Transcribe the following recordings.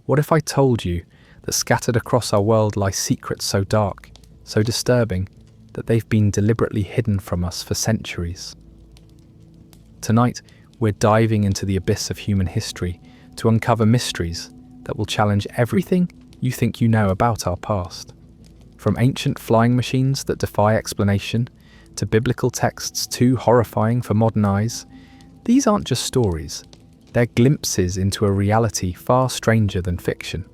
What if I told you that scattered across our world lie secrets so dark, so disturbing, that they've been deliberately hidden from us for centuries? Tonight, we're diving into the abyss of human history to uncover mysteries that will challenge everything you think you know about our past. From ancient flying machines that defy explanation, to biblical texts too horrifying for modern eyes, these aren't just stories. They're glimpses into a reality far stranger than fiction.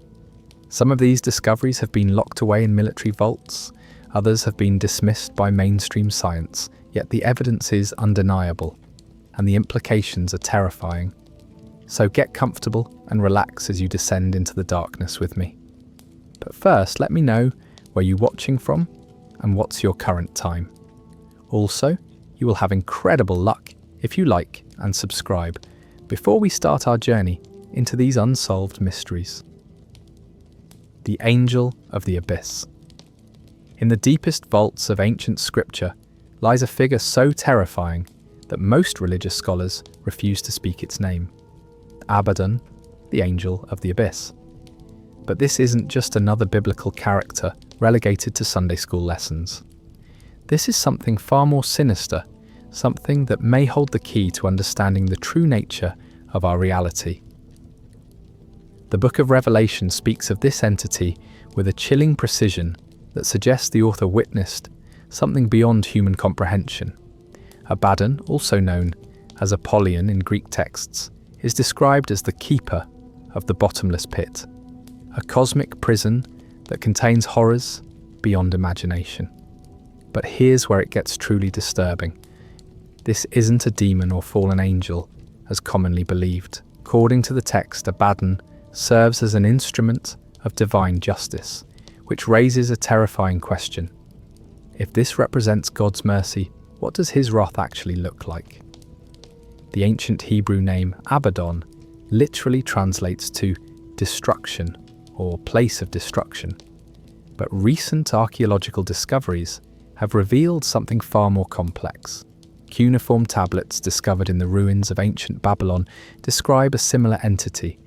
Some of these discoveries have been locked away in military vaults, others have been dismissed by mainstream science, yet the evidence is undeniable, and the implications are terrifying. So get comfortable and relax as you descend into the darkness with me. But first, let me know where you're watching from and what's your current time. Also, you will have incredible luck if you like and subscribe before we start our journey into these unsolved mysteries. The Angel of the Abyss. In the deepest vaults of ancient scripture lies a figure so terrifying that most religious scholars refuse to speak its name. Abaddon, the Angel of the Abyss. But this isn't just another biblical character relegated to Sunday school lessons. This is something far more sinister, something that may hold the key to understanding the true nature of our reality. The Book of Revelation speaks of this entity with a chilling precision that suggests the author witnessed something beyond human comprehension. Abaddon, also known as Apollyon in Greek texts, is described as the keeper of the bottomless pit, a cosmic prison that contains horrors beyond imagination. But here's where it gets truly disturbing. This isn't a demon or fallen angel, as commonly believed. According to the text, Abaddon serves as an instrument of divine justice, which raises a terrifying question. If this represents God's mercy, what does his wrath actually look like? The ancient Hebrew name Abaddon literally translates to destruction or place of destruction. But recent archaeological discoveries have revealed something far more complex. Cuneiform tablets discovered in the ruins of ancient Babylon describe a similar entity,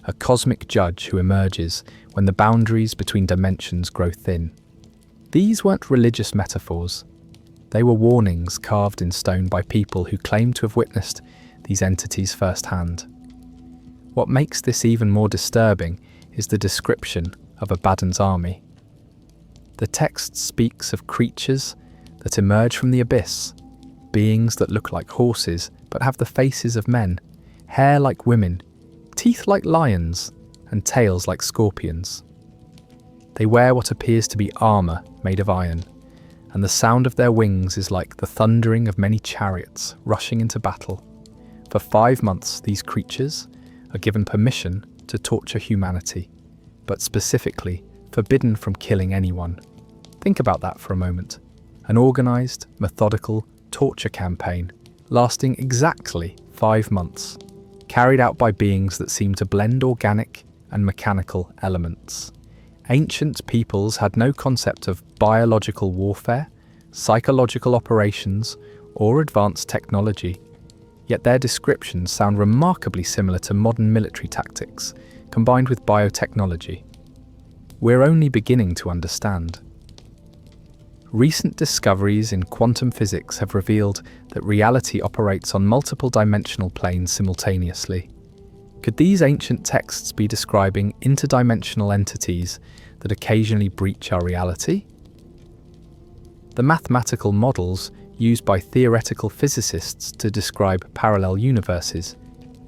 a cosmic judge who emerges when the boundaries between dimensions grow thin. These weren't religious metaphors. They were warnings carved in stone by people who claimed to have witnessed these entities firsthand. What makes this even more disturbing is the description of Abaddon's army. The text speaks of creatures that emerge from the abyss, beings that look like horses but have the faces of men, hair like women, teeth like lions, and tails like scorpions. They wear what appears to be armour made of iron, and the sound of their wings is like the thundering of many chariots rushing into battle. For 5 months, these creatures are given permission to torture humanity, but specifically forbidden from killing anyone. Think about that for a moment. An organised, methodical torture campaign lasting exactly 5 months, carried out by beings that seem to blend organic and mechanical elements. Ancient peoples had no concept of biological warfare, psychological operations, or advanced technology, yet their descriptions sound remarkably similar to modern military tactics, combined with biotechnology. We're only beginning to understand. Recent discoveries in quantum physics have revealed that reality operates on multiple dimensional planes simultaneously. Could these ancient texts be describing interdimensional entities that occasionally breach our reality? The mathematical models used by theoretical physicists to describe parallel universes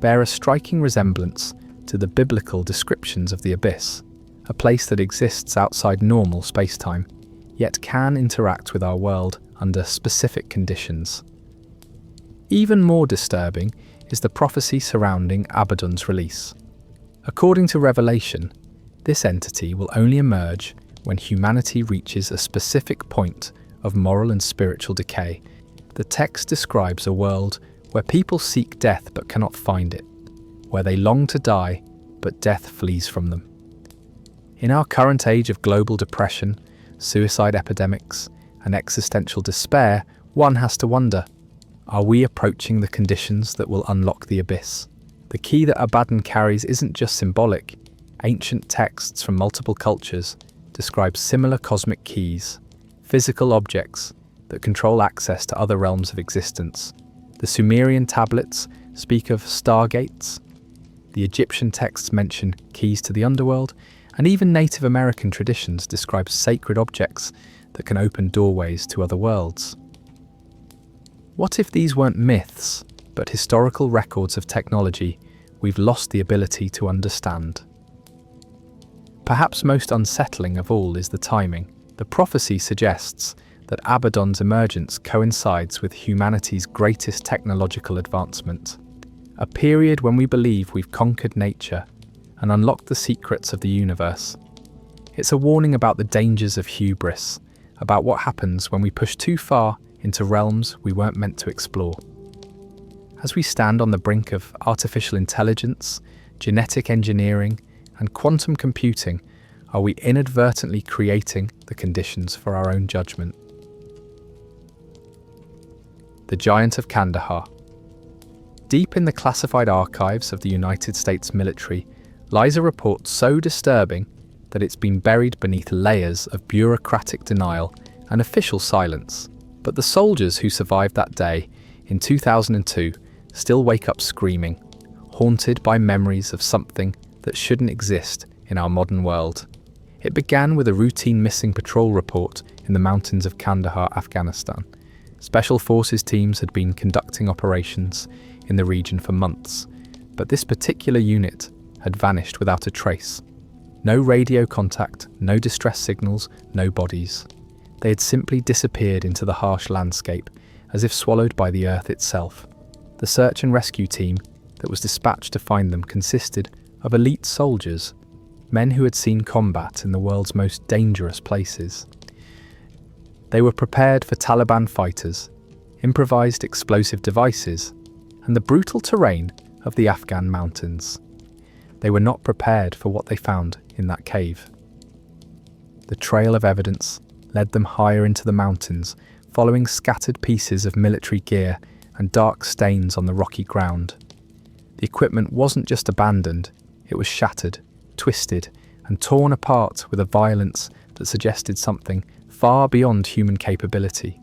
bear a striking resemblance to the biblical descriptions of the abyss, a place that exists outside normal space-time, yet can interact with our world under specific conditions. Even more disturbing is the prophecy surrounding Abaddon's release. According to Revelation, this entity will only emerge when humanity reaches a specific point of moral and spiritual decay. The text describes a world where people seek death but cannot find it, where they long to die but death flees from them. In our current age of global depression, suicide epidemics, and existential despair, one has to wonder, are we approaching the conditions that will unlock the abyss? The key that Abaddon carries isn't just symbolic, ancient texts from multiple cultures describe similar cosmic keys, physical objects that control access to other realms of existence. The Sumerian tablets speak of stargates, the Egyptian texts mention keys to the underworld, and even Native American traditions describe sacred objects that can open doorways to other worlds. What if these weren't myths, but historical records of technology we've lost the ability to understand? Perhaps most unsettling of all is the timing. The prophecy suggests that Abaddon's emergence coincides with humanity's greatest technological advancement, a period when we believe we've conquered nature and unlocked the secrets of the universe. It's a warning about the dangers of hubris, about what happens when we push too far into realms we weren't meant to explore. As we stand on the brink of artificial intelligence, genetic engineering, and quantum computing, are we inadvertently creating the conditions for our own judgment? The Giant of Kandahar. Deep in the classified archives of the United States military lies a report so disturbing that it's been buried beneath layers of bureaucratic denial and official silence. But the soldiers who survived that day in 2002 still wake up screaming, haunted by memories of something that shouldn't exist in our modern world. It began with a routine missing patrol report in the mountains of Kandahar, Afghanistan. Special forces teams had been conducting operations in the region for months, but this particular unit had vanished without a trace. No radio contact, no distress signals, no bodies. They had simply disappeared into the harsh landscape, as if swallowed by the earth itself. The search and rescue team that was dispatched to find them consisted of elite soldiers, men who had seen combat in the world's most dangerous places. They were prepared for Taliban fighters, improvised explosive devices, and the brutal terrain of the Afghan mountains. They were not prepared for what they found in that cave. The trail of evidence led them higher into the mountains, following scattered pieces of military gear and dark stains on the rocky ground. The equipment wasn't just abandoned, it was shattered, twisted, and torn apart with a violence that suggested something far beyond human capability.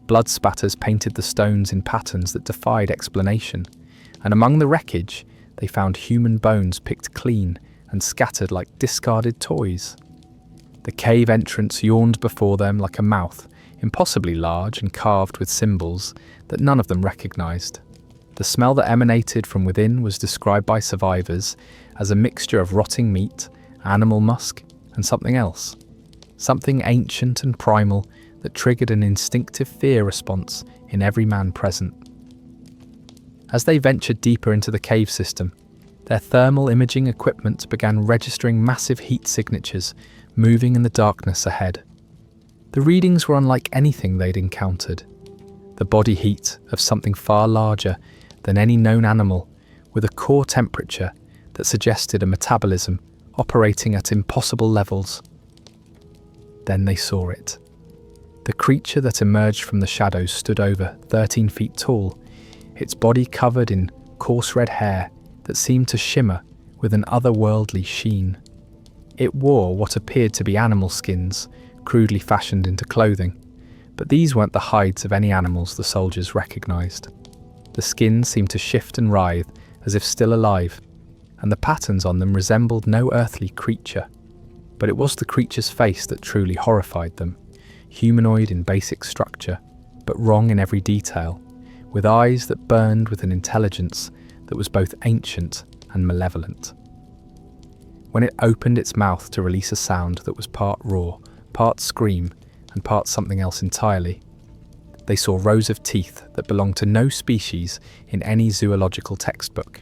Blood spatters painted the stones in patterns that defied explanation, and among the wreckage, they found human bones picked clean and scattered like discarded toys. The cave entrance yawned before them like a mouth, impossibly large and carved with symbols that none of them recognized. The smell that emanated from within was described by survivors as a mixture of rotting meat, animal musk, and something else. Something ancient and primal that triggered an instinctive fear response in every man present. As they ventured deeper into the cave system, their thermal imaging equipment began registering massive heat signatures moving in the darkness ahead. The readings were unlike anything they'd encountered. The body heat of something far larger than any known animal, with a core temperature that suggested a metabolism operating at impossible levels. Then they saw it. The creature that emerged from the shadows stood over 13 feet tall, its body covered in coarse red hair that seemed to shimmer with an otherworldly sheen. It wore what appeared to be animal skins, crudely fashioned into clothing, but these weren't the hides of any animals the soldiers recognized. The skins seemed to shift and writhe as if still alive, and the patterns on them resembled no earthly creature. But it was the creature's face that truly horrified them, humanoid in basic structure, but wrong in every detail, with eyes that burned with an intelligence that was both ancient and malevolent. When it opened its mouth to release a sound that was part roar, part scream, and part something else entirely, they saw rows of teeth that belonged to no species in any zoological textbook.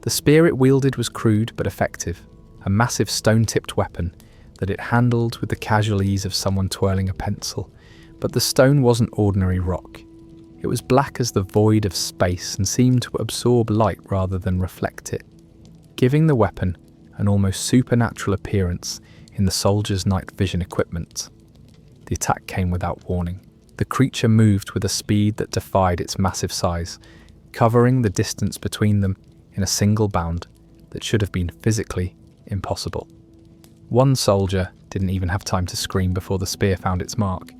The spear it wielded was crude but effective, a massive stone-tipped weapon that it handled with the casual ease of someone twirling a pencil. But the stone wasn't ordinary rock. It was black as the void of space and seemed to absorb light rather than reflect it, giving the weapon an almost supernatural appearance in the soldier's night vision equipment. The attack came without warning. The creature moved with a speed that defied its massive size, covering the distance between them in a single bound, that should have been physically impossible. One soldier didn't even have time to scream before the spear found its mark,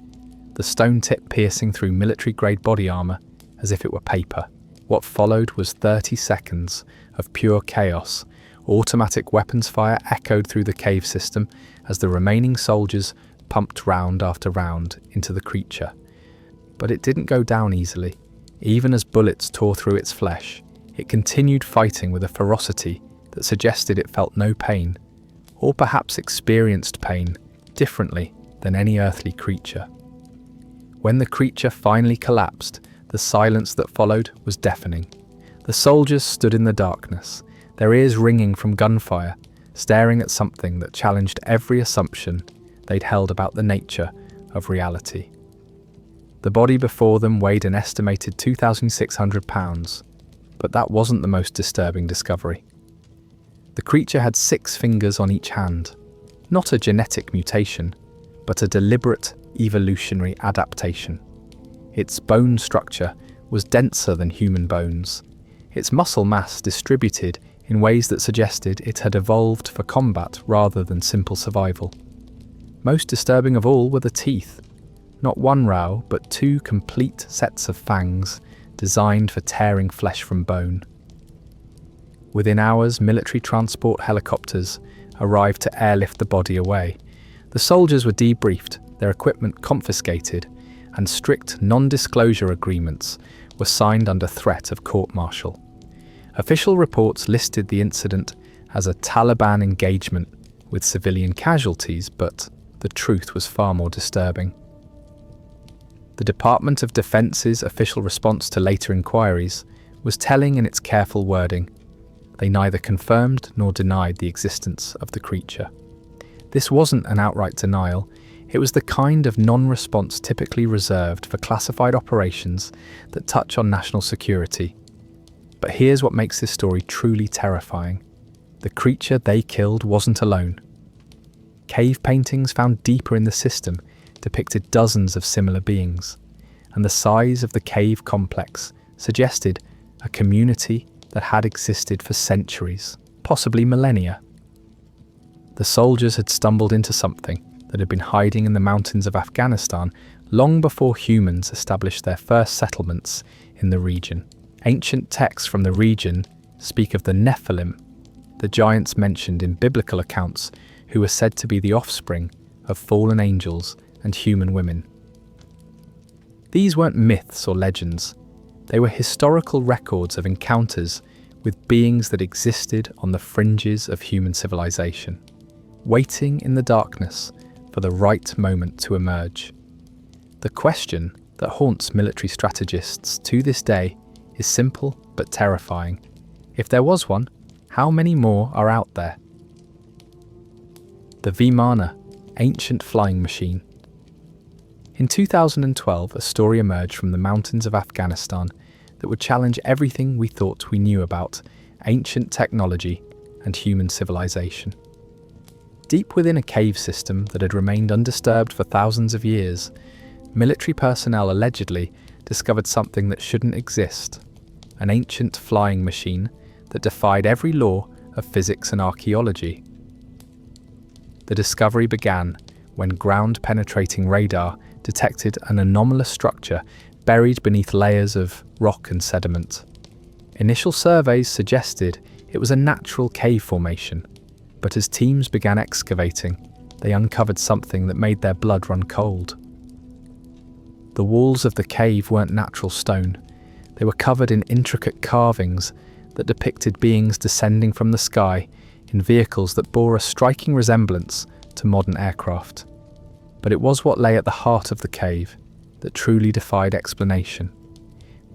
the stone tip piercing through military-grade body armour as if it were paper. What followed was 30 seconds of pure chaos. Automatic weapons fire echoed through the cave system as the remaining soldiers pumped round after round into the creature. But it didn't go down easily. Even as bullets tore through its flesh, it continued fighting with a ferocity that suggested it felt no pain, or perhaps experienced pain differently than any earthly creature. When the creature finally collapsed, the silence that followed was deafening. The soldiers stood in the darkness, their ears ringing from gunfire, staring at something that challenged every assumption they'd held about the nature of reality. The body before them weighed an estimated 2,600 pounds, but that wasn't the most disturbing discovery. The creature had 6 fingers on each hand, not a genetic mutation, but a deliberate evolutionary adaptation. Its bone structure was denser than human bones, its muscle mass distributed in ways that suggested it had evolved for combat rather than simple survival. Most disturbing of all were the teeth. Not one row, but 2 complete sets of fangs designed for tearing flesh from bone. Within hours, military transport helicopters arrived to airlift the body away. The soldiers were debriefed, their equipment confiscated, and strict non-disclosure agreements were signed under threat of court-martial. Official reports listed the incident as a Taliban engagement with civilian casualties, but the truth was far more disturbing. The Department of Defense's official response to later inquiries was telling in its careful wording. They neither confirmed nor denied the existence of the creature. This wasn't an outright denial, it was the kind of non-response typically reserved for classified operations that touch on national security. But here's what makes this story truly terrifying. The creature they killed wasn't alone. Cave paintings found deeper in the system depicted dozens of similar beings, and the size of the cave complex suggested a community that had existed for centuries, possibly millennia. The soldiers had stumbled into something that had been hiding in the mountains of Afghanistan long before humans established their first settlements in the region. Ancient texts from the region speak of the Nephilim, the giants mentioned in biblical accounts who were said to be the offspring of fallen angels and human women. These weren't myths or legends. They were historical records of encounters with beings that existed on the fringes of human civilization, waiting in the darkness for the right moment to emerge. The question that haunts military strategists to this day is simple but terrifying. If there was one, how many more are out there? The Vimana, ancient flying machine. In 2012, a story emerged from the mountains of Afghanistan that would challenge everything we thought we knew about ancient technology and human civilization. Deep within a cave system that had remained undisturbed for thousands of years, military personnel allegedly discovered something that shouldn't exist, an ancient flying machine that defied every law of physics and archaeology. The discovery began when ground-penetrating radar detected an anomalous structure buried beneath layers of rock and sediment. Initial surveys suggested it was a natural cave formation, but as teams began excavating, they uncovered something that made their blood run cold. The walls of the cave weren't natural stone. They were covered in intricate carvings that depicted beings descending from the sky in vehicles that bore a striking resemblance to modern aircraft. But it was what lay at the heart of the cave that truly defied explanation.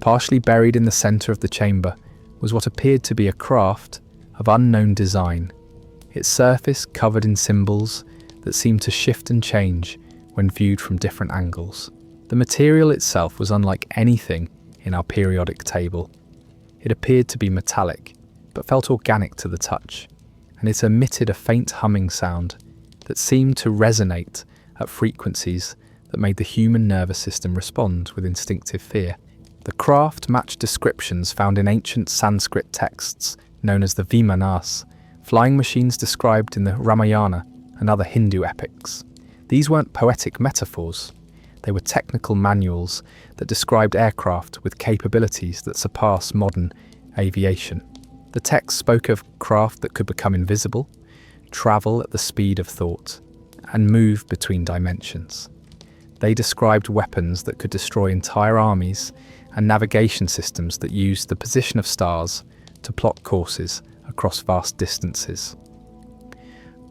Partially buried in the centre of the chamber was what appeared to be a craft of unknown design, its surface covered in symbols that seemed to shift and change when viewed from different angles. The material itself was unlike anything in our periodic table. It appeared to be metallic, but felt organic to the touch, and it emitted a faint humming sound that seemed to resonate at frequencies that made the human nervous system respond with instinctive fear. The craft matched descriptions found in ancient Sanskrit texts known as the Vimanas, flying machines described in the Ramayana and other Hindu epics. These weren't poetic metaphors, they were technical manuals that described aircraft with capabilities that surpass modern aviation. The text spoke of craft that could become invisible, travel at the speed of thought, and move between dimensions. They described weapons that could destroy entire armies and navigation systems that used the position of stars to plot courses across vast distances.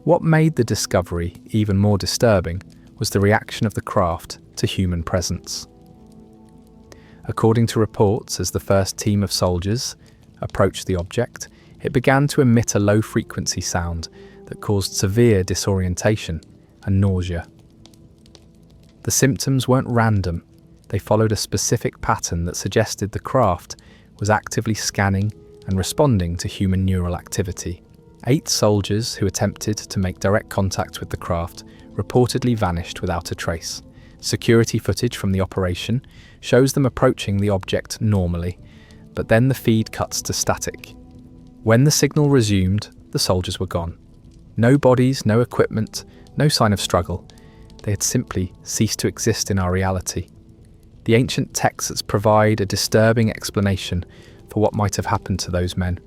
What made the discovery even more disturbing was the reaction of the craft to human presence. According to reports, as the first team of soldiers approached the object, it began to emit a low-frequency sound that caused severe disorientation and nausea. The symptoms weren't random, they followed a specific pattern that suggested the craft was actively scanning and responding to human neural activity. 8 soldiers who attempted to make direct contact with the craft reportedly vanished without a trace. Security footage from the operation shows them approaching the object normally, but then the feed cuts to static. When the signal resumed, the soldiers were gone. No bodies, no equipment, no sign of struggle. They had simply ceased to exist in our reality. The ancient texts provide a disturbing explanation for what might have happened to those men.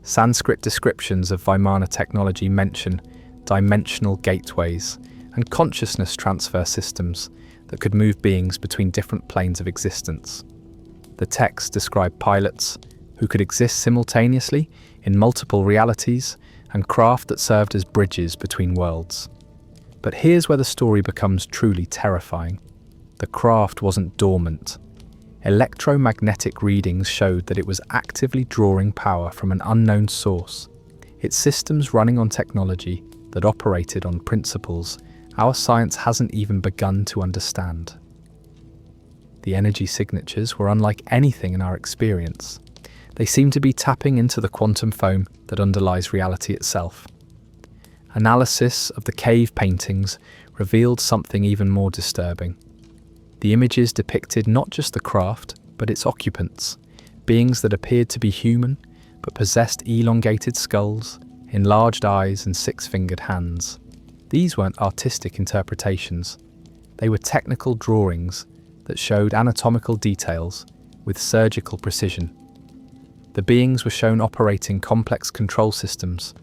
Sanskrit descriptions of Vimana technology mention dimensional gateways and consciousness transfer systems that could move beings between different planes of existence. The texts describe pilots who could exist simultaneously in multiple realities and craft that served as bridges between worlds. But here's where the story becomes truly terrifying. The craft wasn't dormant. Electromagnetic readings showed that it was actively drawing power from an unknown source, its systems running on technology that operated on principles our science hasn't even begun to understand. The energy signatures were unlike anything in our experience. They seemed to be tapping into the quantum foam that underlies reality itself. Analysis of the cave paintings revealed something even more disturbing. The images depicted not just the craft, but its occupants, beings that appeared to be human, but possessed elongated skulls, enlarged eyes, and 6-fingered hands. These weren't artistic interpretations. They were technical drawings that showed anatomical details with surgical precision. The beings were shown operating complex control systems,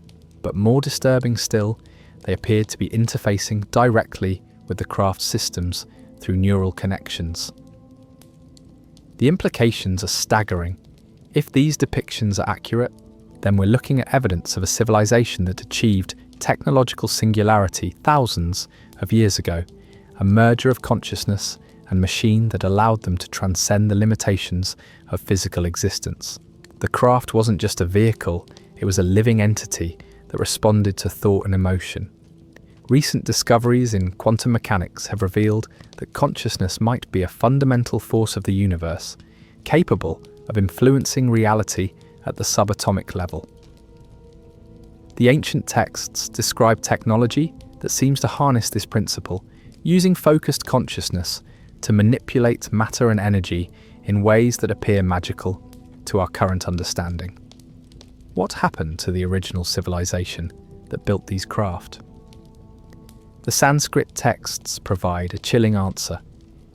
but more disturbing still, they appeared to be interfacing directly with the craft's systems through neural connections. The implications are staggering. If these depictions are accurate, then we're looking at evidence of a civilization that achieved technological singularity thousands of years ago, a merger of consciousness and machine that allowed them to transcend the limitations of physical existence. The craft wasn't just a vehicle, it was a living entity that responded to thought and emotion. Recent discoveries in quantum mechanics have revealed that consciousness might be a fundamental force of the universe, capable of influencing reality at the subatomic level. The ancient texts describe technology that seems to harness this principle, using focused consciousness to manipulate matter and energy in ways that appear magical to our current understanding. What happened to the original civilization that built these craft? The Sanskrit texts provide a chilling answer.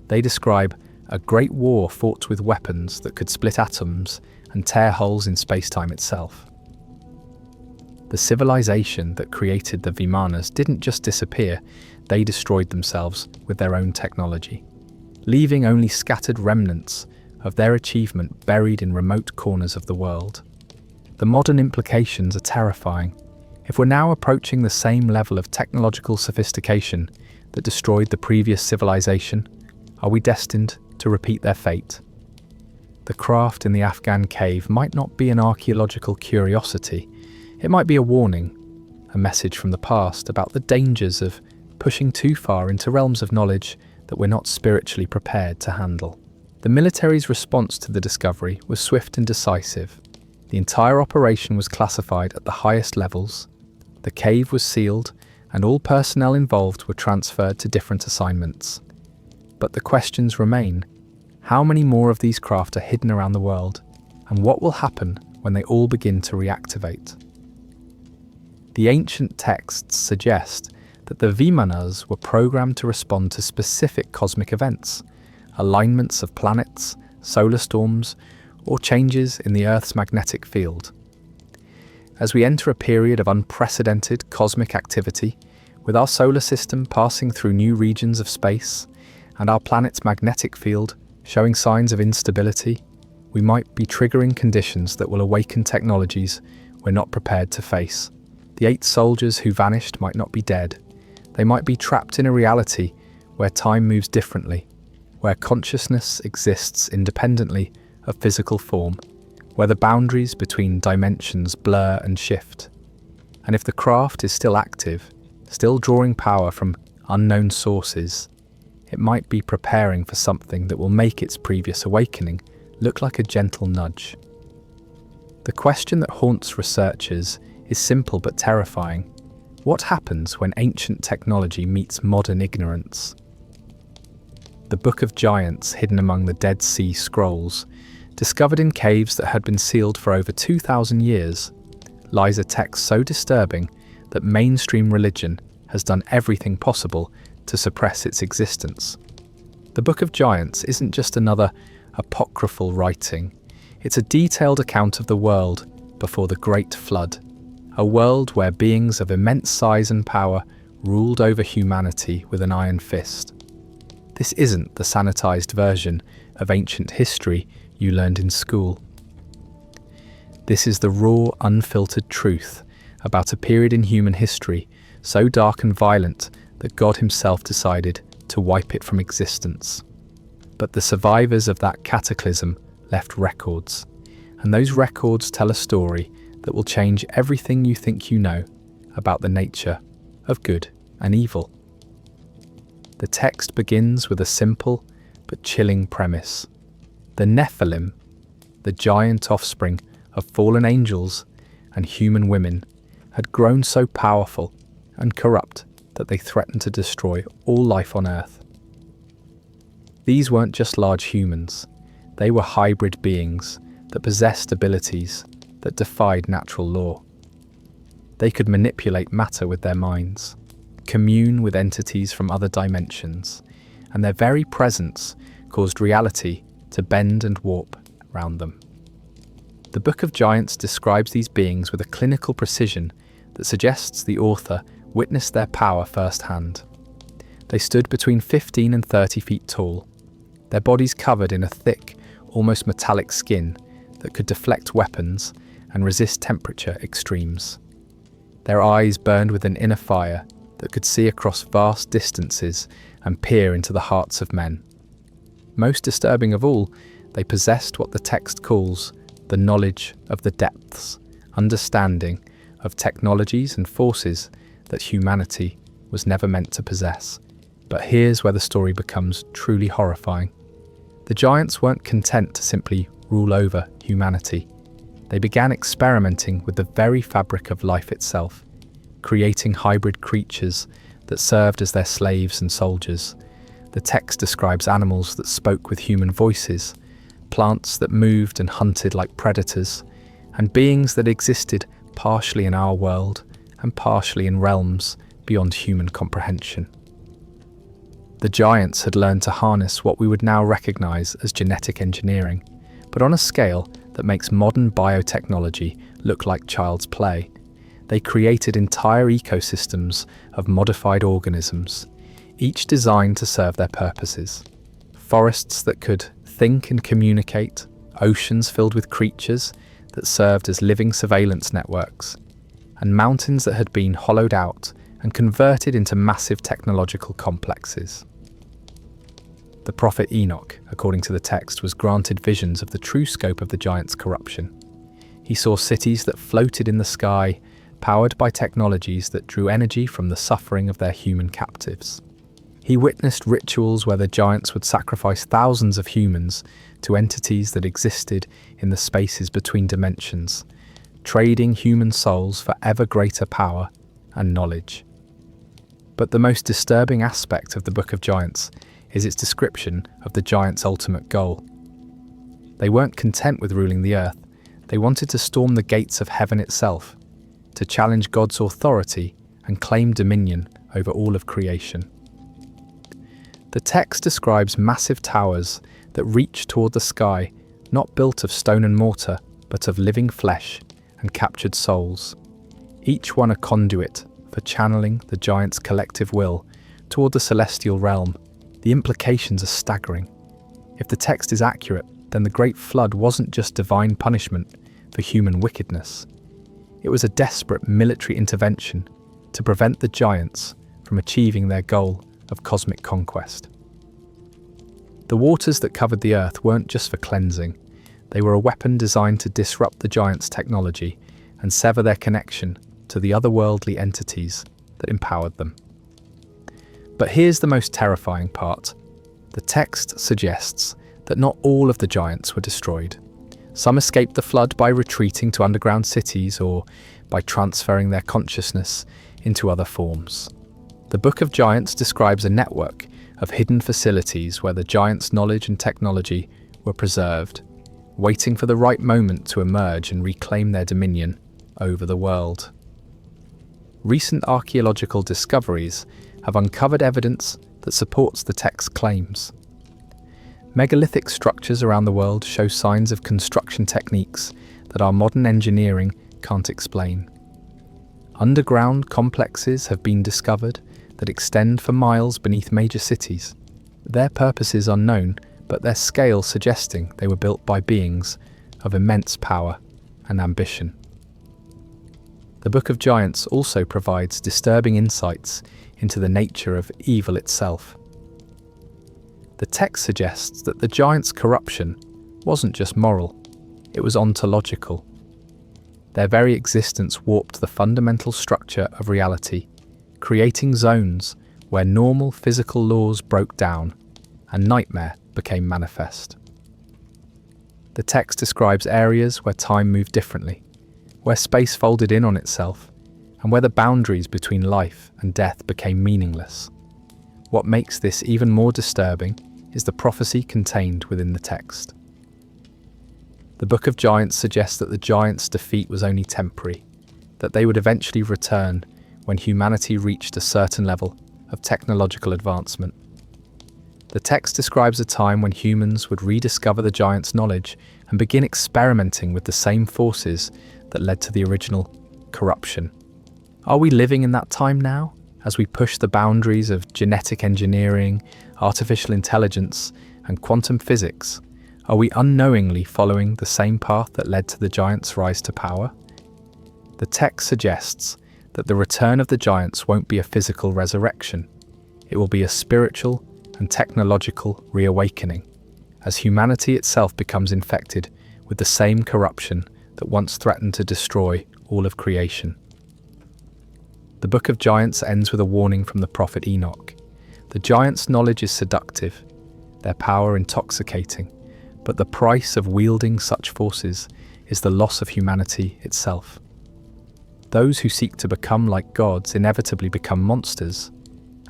They describe a great war fought with weapons that could split atoms and tear holes in space-time itself. The civilization that created the Vimanas didn't just disappear, they destroyed themselves with their own technology, leaving only scattered remnants of their achievement buried in remote corners of the world. The modern implications are terrifying. If we're now approaching the same level of technological sophistication that destroyed the previous civilization, are we destined to repeat their fate? The craft in the Afghan cave might not be an archaeological curiosity. It might be a warning, a message from the past about the dangers of pushing too far into realms of knowledge that we're not spiritually prepared to handle. The military's response to the discovery was swift and decisive. The entire operation was classified at the highest levels. The cave was sealed, and all personnel involved were transferred to different assignments. But the questions remain. How many more of these craft are hidden around the world, and what will happen when they all begin to reactivate? The ancient texts suggest that the Vimanas were programmed to respond to specific cosmic events, alignments of planets, solar storms, or changes in the Earth's magnetic field. As we enter a period of unprecedented cosmic activity, with our solar system passing through new regions of space, and our planet's magnetic field showing signs of instability, we might be triggering conditions that will awaken technologies we're not prepared to face. The 8 soldiers who vanished might not be dead. They might be trapped in a reality where time moves differently, where consciousness exists independently of physical form, where the boundaries between dimensions blur and shift. And if the craft is still active, still drawing power from unknown sources, it might be preparing for something that will make its previous awakening look like a gentle nudge. The question that haunts researchers is simple but terrifying. What happens when ancient technology meets modern ignorance? The Book of Giants, hidden among the Dead Sea Scrolls, discovered in caves that had been sealed for over 2,000 years, lies a text so disturbing that mainstream religion has done everything possible to suppress its existence. The Book of Giants isn't just another apocryphal writing, it's a detailed account of the world before the Great Flood, a world where beings of immense size and power ruled over humanity with an iron fist. This isn't the sanitized version of ancient history you learned in school. This is the raw, unfiltered truth about a period in human history so dark and violent that God himself decided to wipe it from existence. But the survivors of that cataclysm left records, and those records tell a story that will change everything you think you know about the nature of good and evil. The text begins with a simple but chilling premise. The Nephilim, the giant offspring of fallen angels and human women, had grown so powerful and corrupt that they threatened to destroy all life on Earth. These weren't just large humans, they were hybrid beings that possessed abilities that defied natural law. They could manipulate matter with their minds, commune with entities from other dimensions, and their very presence caused reality to bend and warp around them. The Book of Giants describes these beings with a clinical precision that suggests the author witnessed their power firsthand. They stood between 15 and 30 feet tall, their bodies covered in a thick, almost metallic skin that could deflect weapons and resist temperature extremes. Their eyes burned with an inner fire that could see across vast distances and peer into the hearts of men. Most disturbing of all, they possessed what the text calls the knowledge of the depths, understanding of technologies and forces that humanity was never meant to possess. But here's where the story becomes truly horrifying. The giants weren't content to simply rule over humanity. They began experimenting with the very fabric of life itself, creating hybrid creatures that served as their slaves and soldiers. The text describes animals that spoke with human voices, plants that moved and hunted like predators, and beings that existed partially in our world and partially in realms beyond human comprehension. The giants had learned to harness what we would now recognize as genetic engineering, but on a scale that makes modern biotechnology look like child's play. They created entire ecosystems of modified organisms, each designed to serve their purposes. Forests that could think and communicate, oceans filled with creatures that served as living surveillance networks, and mountains that had been hollowed out and converted into massive technological complexes. The prophet Enoch, according to the text, was granted visions of the true scope of the giants' corruption. He saw cities that floated in the sky, powered by technologies that drew energy from the suffering of their human captives. He witnessed rituals where the giants would sacrifice thousands of humans to entities that existed in the spaces between dimensions, trading human souls for ever greater power and knowledge. But the most disturbing aspect of the Book of Giants is its description of the giants' ultimate goal. They weren't content with ruling the earth. They wanted to storm the gates of heaven itself, to challenge God's authority and claim dominion over all of creation. The text describes massive towers that reach toward the sky, not built of stone and mortar, but of living flesh and captured souls, each one a conduit for channeling the giants' collective will toward the celestial realm. The implications are staggering. If the text is accurate, then the Great Flood wasn't just divine punishment for human wickedness. It was a desperate military intervention to prevent the giants from achieving their goal of cosmic conquest. The waters that covered the earth weren't just for cleansing. They were a weapon designed to disrupt the giants' technology and sever their connection to the otherworldly entities that empowered them. But here's the most terrifying part. The text suggests that not all of the giants were destroyed. Some escaped the flood by retreating to underground cities or by transferring their consciousness into other forms. The Book of Giants describes a network of hidden facilities where the giants' knowledge and technology were preserved, waiting for the right moment to emerge and reclaim their dominion over the world. Recent archaeological discoveries have uncovered evidence that supports the text's claims. Megalithic structures around the world show signs of construction techniques that our modern engineering can't explain. Underground complexes have been discovered that extend for miles beneath major cities. Their purpose is unknown, but their scale suggesting they were built by beings of immense power and ambition. The Book of Giants also provides disturbing insights into the nature of evil itself. The text suggests that the giants' corruption wasn't just moral, it was ontological. Their very existence warped the fundamental structure of reality, creating zones where normal physical laws broke down and nightmare became manifest. The text describes areas where time moved differently, where space folded in on itself, and where the boundaries between life and death became meaningless. What makes this even more disturbing is the prophecy contained within the text. The Book of Giants suggests that the giants' defeat was only temporary, that they would eventually return when humanity reached a certain level of technological advancement. The text describes a time when humans would rediscover the giants' knowledge and begin experimenting with the same forces that led to the original corruption. Are we living in that time now, as we push the boundaries of genetic engineering, artificial intelligence, and quantum physics? Are we unknowingly following the same path that led to the giants' rise to power? The text suggests that the return of the giants won't be a physical resurrection. It will be a spiritual and technological reawakening, as humanity itself becomes infected with the same corruption that once threatened to destroy all of creation. The Book of Giants ends with a warning from the prophet Enoch. The giants' knowledge is seductive, their power intoxicating, but the price of wielding such forces is the loss of humanity itself. Those who seek to become like gods inevitably become monsters,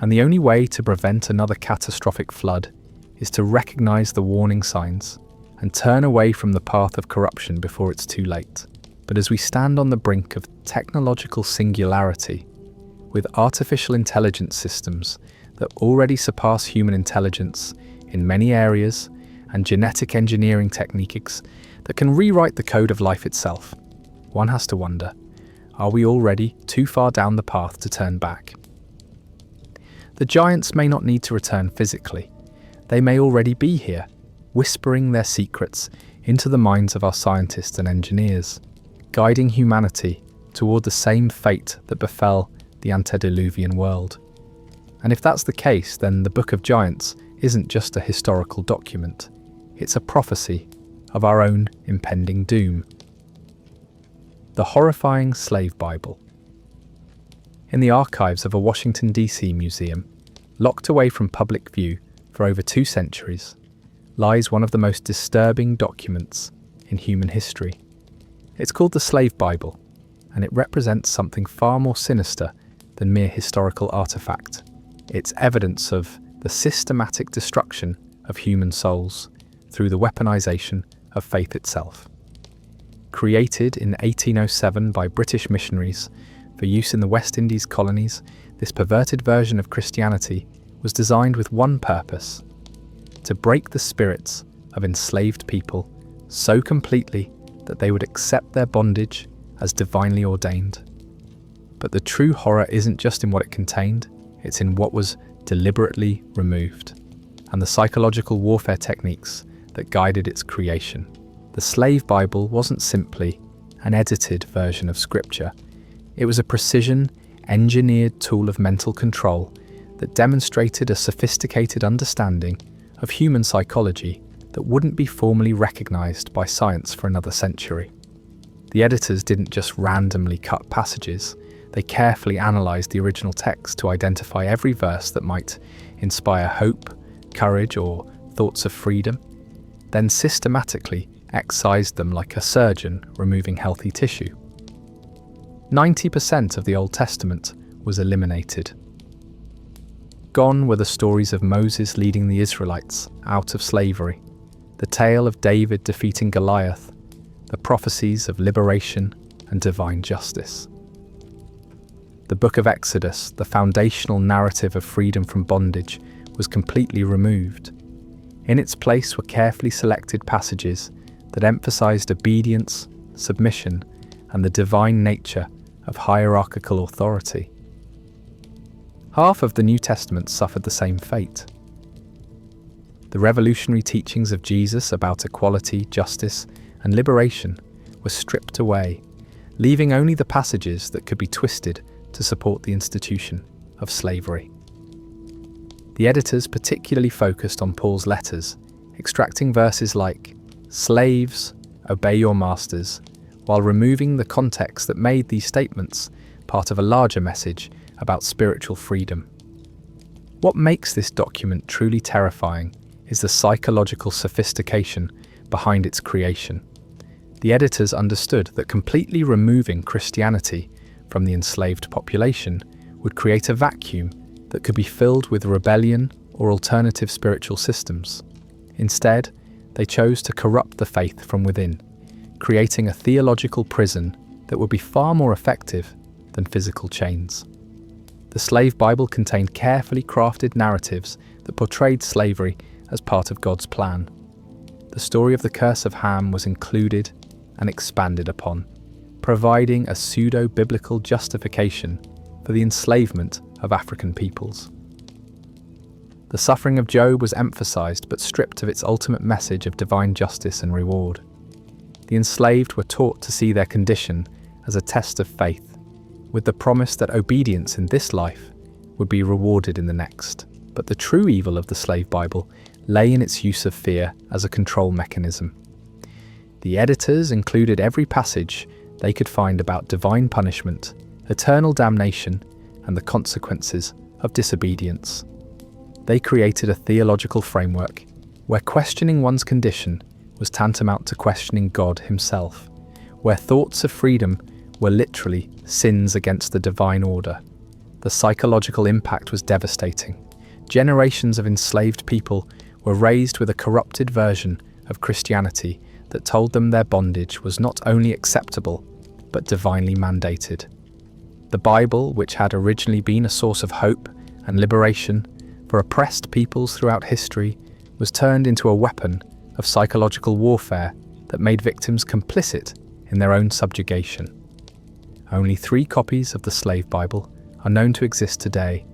and the only way to prevent another catastrophic flood is to recognize the warning signs and turn away from the path of corruption before it's too late. But as we stand on the brink of technological singularity, with artificial intelligence systems that already surpass human intelligence in many areas, and genetic engineering techniques that can rewrite the code of life itself, one has to wonder, are we already too far down the path to turn back? The giants may not need to return physically. They may already be here, whispering their secrets into the minds of our scientists and engineers, guiding humanity toward the same fate that befell the antediluvian world. And if that's the case, then the Book of Giants isn't just a historical document. It's a prophecy of our own impending doom. The Horrifying Slave Bible. In the archives of a Washington, D.C. museum, locked away from public view for over 2 centuries, lies one of the most disturbing documents in human history. It's called the Slave Bible, and it represents something far more sinister than mere historical artifact. It's evidence of the systematic destruction of human souls through the weaponization of faith itself. Created in 1807 by British missionaries for use in the West Indies colonies, this perverted version of Christianity was designed with one purpose: to break the spirits of enslaved people so completely that they would accept their bondage as divinely ordained. But the true horror isn't just in what it contained, it's in what was deliberately removed, and the psychological warfare techniques that guided its creation. The Slave Bible wasn't simply an edited version of Scripture. It was a precision, engineered tool of mental control that demonstrated a sophisticated understanding of human psychology that wouldn't be formally recognized by science for another century. The editors didn't just randomly cut passages, they carefully analyzed the original text to identify every verse that might inspire hope, courage, or thoughts of freedom, then systematically excised them like a surgeon removing healthy tissue. 90% of the Old Testament was eliminated. Gone were the stories of Moses leading the Israelites out of slavery, the tale of David defeating Goliath, the prophecies of liberation and divine justice. The book of Exodus, the foundational narrative of freedom from bondage, was completely removed. In its place were carefully selected passages that emphasized obedience, submission, and the divine nature of hierarchical authority. Half of the New Testament suffered the same fate. The revolutionary teachings of Jesus about equality, justice, and liberation were stripped away, leaving only the passages that could be twisted to support the institution of slavery. The editors particularly focused on Paul's letters, extracting verses like, "Slaves, obey your masters," while removing the context that made these statements part of a larger message about spiritual freedom. What makes this document truly terrifying is the psychological sophistication behind its creation. The editors understood that completely removing Christianity from the enslaved population would create a vacuum that could be filled with rebellion or alternative spiritual systems. Instead, they chose to corrupt the faith from within, creating a theological prison that would be far more effective than physical chains. The Slave Bible contained carefully crafted narratives that portrayed slavery as part of God's plan. The story of the curse of Ham was included and expanded upon, providing a pseudo-biblical justification for the enslavement of African peoples. The suffering of Job was emphasized but stripped of its ultimate message of divine justice and reward. The enslaved were taught to see their condition as a test of faith, with the promise that obedience in this life would be rewarded in the next. But the true evil of the Slave Bible lay in its use of fear as a control mechanism. The editors included every passage they could find about divine punishment, eternal damnation, and the consequences of disobedience. They created a theological framework where questioning one's condition was tantamount to questioning God himself, where thoughts of freedom were literally sins against the divine order. The psychological impact was devastating. Generations of enslaved people were raised with a corrupted version of Christianity that told them their bondage was not only acceptable, but divinely mandated. The Bible, which had originally been a source of hope and liberation for oppressed peoples throughout history, was turned into a weapon of psychological warfare that made victims complicit in their own subjugation. Only 3 copies of the Slave Bible are known to exist today,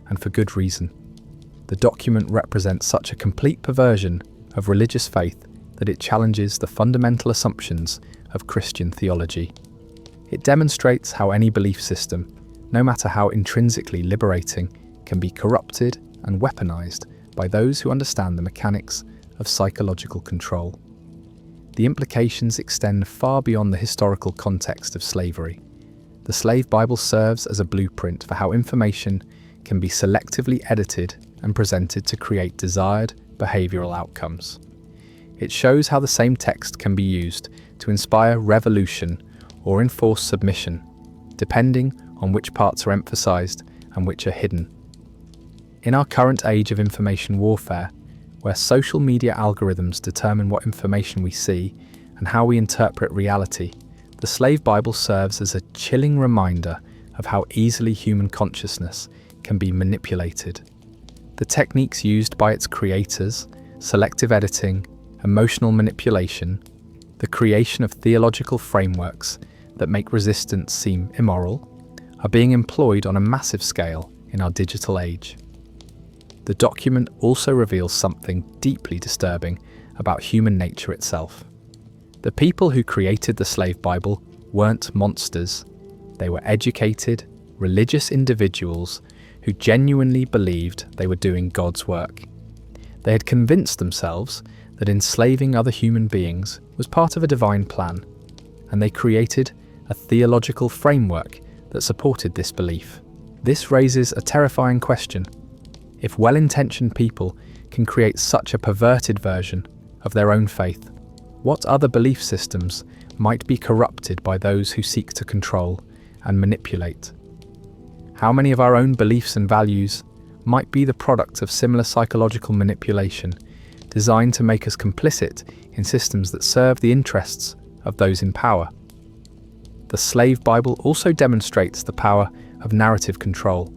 and for good reason. The document represents such a complete perversion of religious faith that it challenges the fundamental assumptions of Christian theology. It demonstrates how any belief system, no matter how intrinsically liberating, can be corrupted and weaponized by those who understand the mechanics of psychological control. The implications extend far beyond the historical context of slavery. The Slave Bible serves as a blueprint for how information can be selectively edited and presented to create desired behavioral outcomes. It shows how the same text can be used to inspire revolution or enforce submission, depending on which parts are emphasized and which are hidden. In our current age of information warfare, where social media algorithms determine what information we see and how we interpret reality, the Slave Bible serves as a chilling reminder of how easily human consciousness can be manipulated. The techniques used by its creators, selective editing, emotional manipulation, the creation of theological frameworks that make resistance seem immoral, are being employed on a massive scale in our digital age. The document also reveals something deeply disturbing about human nature itself. The people who created the Slave Bible weren't monsters. They were educated, religious individuals who genuinely believed they were doing God's work. They had convinced themselves that enslaving other human beings was part of a divine plan, and they created a theological framework that supported this belief. This raises a terrifying question. If well-intentioned people can create such a perverted version of their own faith, what other belief systems might be corrupted by those who seek to control and manipulate? How many of our own beliefs and values might be the product of similar psychological manipulation designed to make us complicit in systems that serve the interests of those in power? The Slave Bible also demonstrates the power of narrative control.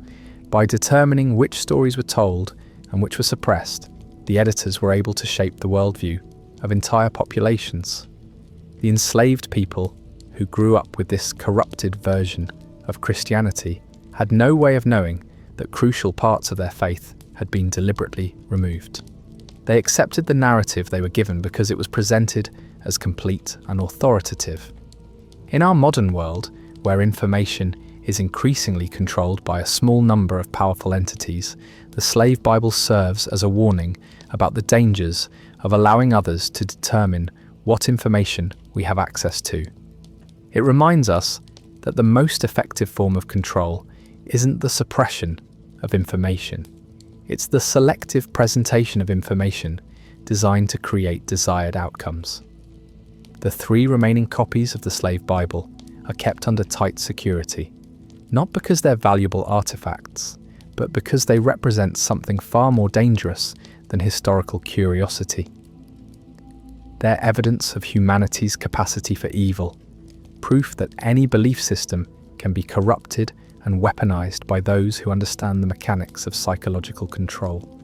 By determining which stories were told and which were suppressed, the editors were able to shape the worldview of entire populations. The enslaved people who grew up with this corrupted version of Christianity had no way of knowing that crucial parts of their faith had been deliberately removed. They accepted the narrative they were given because it was presented as complete and authoritative. In our modern world, where information is increasingly controlled by a small number of powerful entities, the Slave Bible serves as a warning about the dangers of allowing others to determine what information we have access to. It reminds us that the most effective form of control isn't the suppression of information. It's the selective presentation of information designed to create desired outcomes. The 3 remaining copies of the Slave Bible are kept under tight security, not because they're valuable artifacts, but because they represent something far more dangerous than historical curiosity. They're evidence of humanity's capacity for evil, proof that any belief system can be corrupted and weaponized by those who understand the mechanics of psychological control.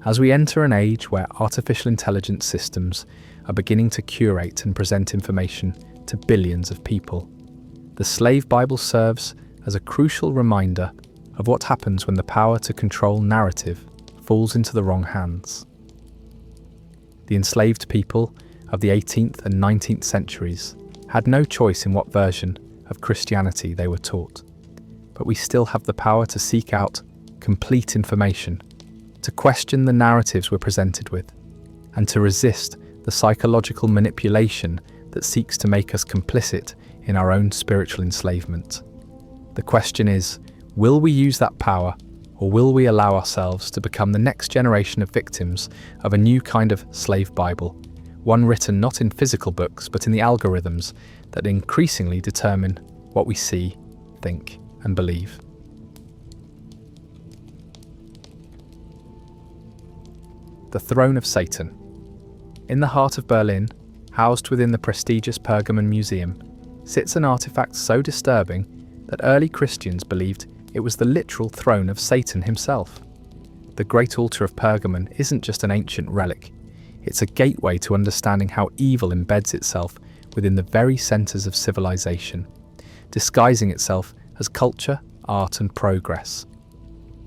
As we enter an age where artificial intelligence systems are beginning to curate and present information to billions of people, the Slave Bible serves as a crucial reminder of what happens when the power to control narrative falls into the wrong hands. The enslaved people of the 18th and 19th centuries had no choice in what version of Christianity they were taught, but we still have the power to seek out complete information, to question the narratives we're presented with, and to resist the psychological manipulation that seeks to make us complicit in our own spiritual enslavement. The question is, will we use that power, or will we allow ourselves to become the next generation of victims of a new kind of Slave Bible, one written not in physical books but in the algorithms that increasingly determine what we see, think, and believe? The Throne of Satan. In the heart of Berlin, housed within the prestigious Pergamon Museum, sits an artifact so disturbing that early Christians believed it was the literal throne of Satan himself. The Great Altar of Pergamon isn't just an ancient relic, it's a gateway to understanding how evil embeds itself within the very centres of civilization, disguising itself as culture, art and progress.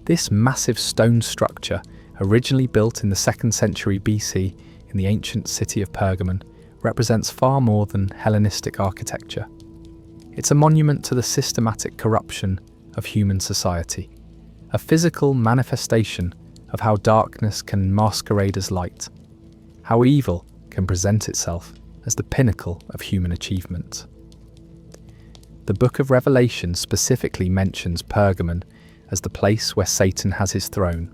This massive stone structure, originally built in the 2nd century BC in the ancient city of Pergamon, represents far more than Hellenistic architecture. It's a monument to the systematic corruption of human society, a physical manifestation of how darkness can masquerade as light, how evil can present itself as the pinnacle of human achievement. The Book of Revelation specifically mentions Pergamon as the place where Satan has his throne,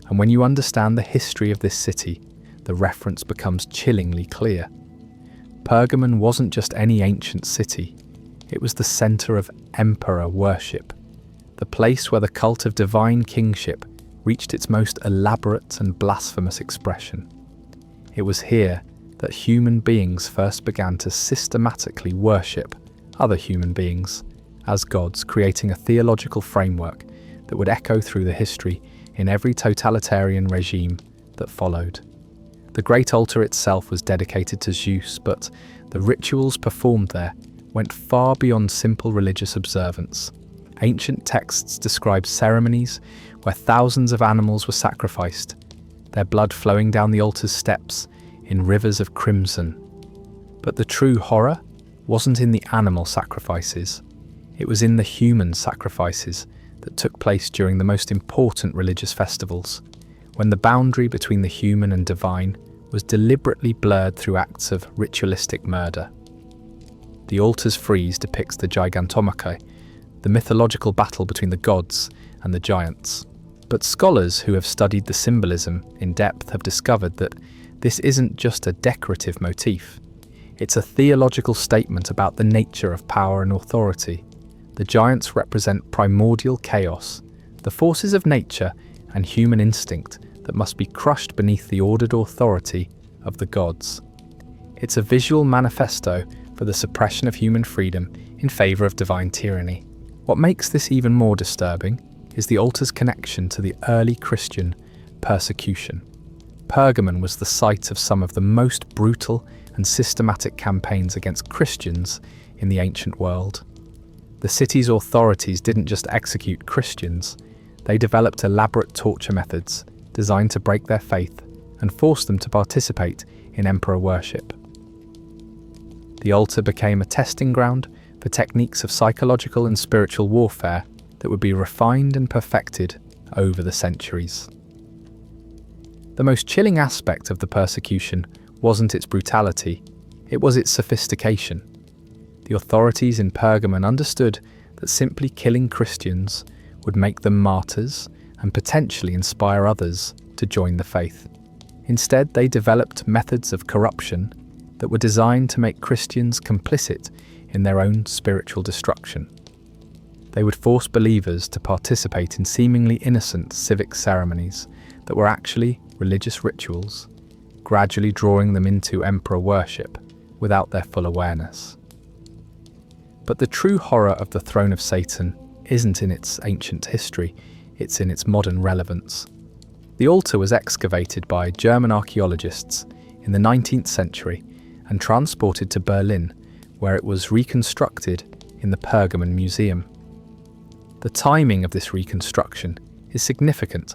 and when you understand the history of this city, the reference becomes chillingly clear. Pergamon wasn't just any ancient city, it was the centre of emperor worship, the place where the cult of divine kingship reached its most elaborate and blasphemous expression. It was here that human beings first began to systematically worship other human beings as gods, creating a theological framework that would echo through the history in every totalitarian regime that followed. The Great Altar itself was dedicated to Zeus, but the rituals performed there went far beyond simple religious observance. Ancient texts describe ceremonies where thousands of animals were sacrificed, their blood flowing down the altar's steps in rivers of crimson. But the true horror wasn't in the animal sacrifices, it was in the human sacrifices that took place during the most important religious festivals, when the boundary between the human and divine was deliberately blurred through acts of ritualistic murder. The altar's frieze depicts the Gigantomachy, the mythological battle between the gods and the giants. But scholars who have studied the symbolism in depth have discovered that this isn't just a decorative motif. It's a theological statement about the nature of power and authority. The giants represent primordial chaos, the forces of nature and human instinct that must be crushed beneath the ordered authority of the gods. It's a visual manifesto for the suppression of human freedom in favour of divine tyranny. What makes this even more disturbing is the altar's connection to the early Christian persecution. Pergamon was the site of some of the most brutal and systematic campaigns against Christians in the ancient world. The city's authorities didn't just execute Christians, they developed elaborate torture methods designed to break their faith and force them to participate in emperor worship. The altar became a testing ground for techniques of psychological and spiritual warfare that would be refined and perfected over the centuries. The most chilling aspect of the persecution wasn't its brutality, it was its sophistication. The authorities in Pergamon understood that simply killing Christians would make them martyrs and potentially inspire others to join the faith. Instead, they developed methods of corruption that were designed to make Christians complicit in their own spiritual destruction. They would force believers to participate in seemingly innocent civic ceremonies that were actually religious rituals, gradually drawing them into emperor worship without their full awareness. But the true horror of the throne of Satan isn't in its ancient history, it's in its modern relevance. The altar was excavated by German archaeologists in the 19th century and transported to Berlin, where it was reconstructed in the Pergamon Museum. The timing of this reconstruction is significant.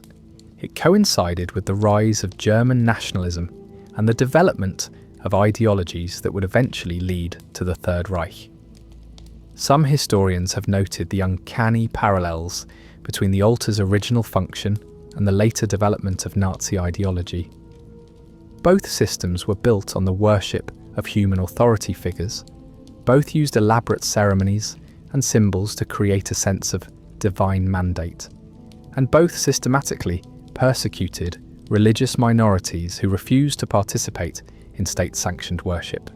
It coincided with the rise of German nationalism and the development of ideologies that would eventually lead to the Third Reich. Some historians have noted the uncanny parallels between the altar's original function and the later development of Nazi ideology. Both systems were built on the worship of human authority figures. Both used elaborate ceremonies and symbols to create a sense of divine mandate. And both systematically persecuted religious minorities who refused to participate in state-sanctioned worship.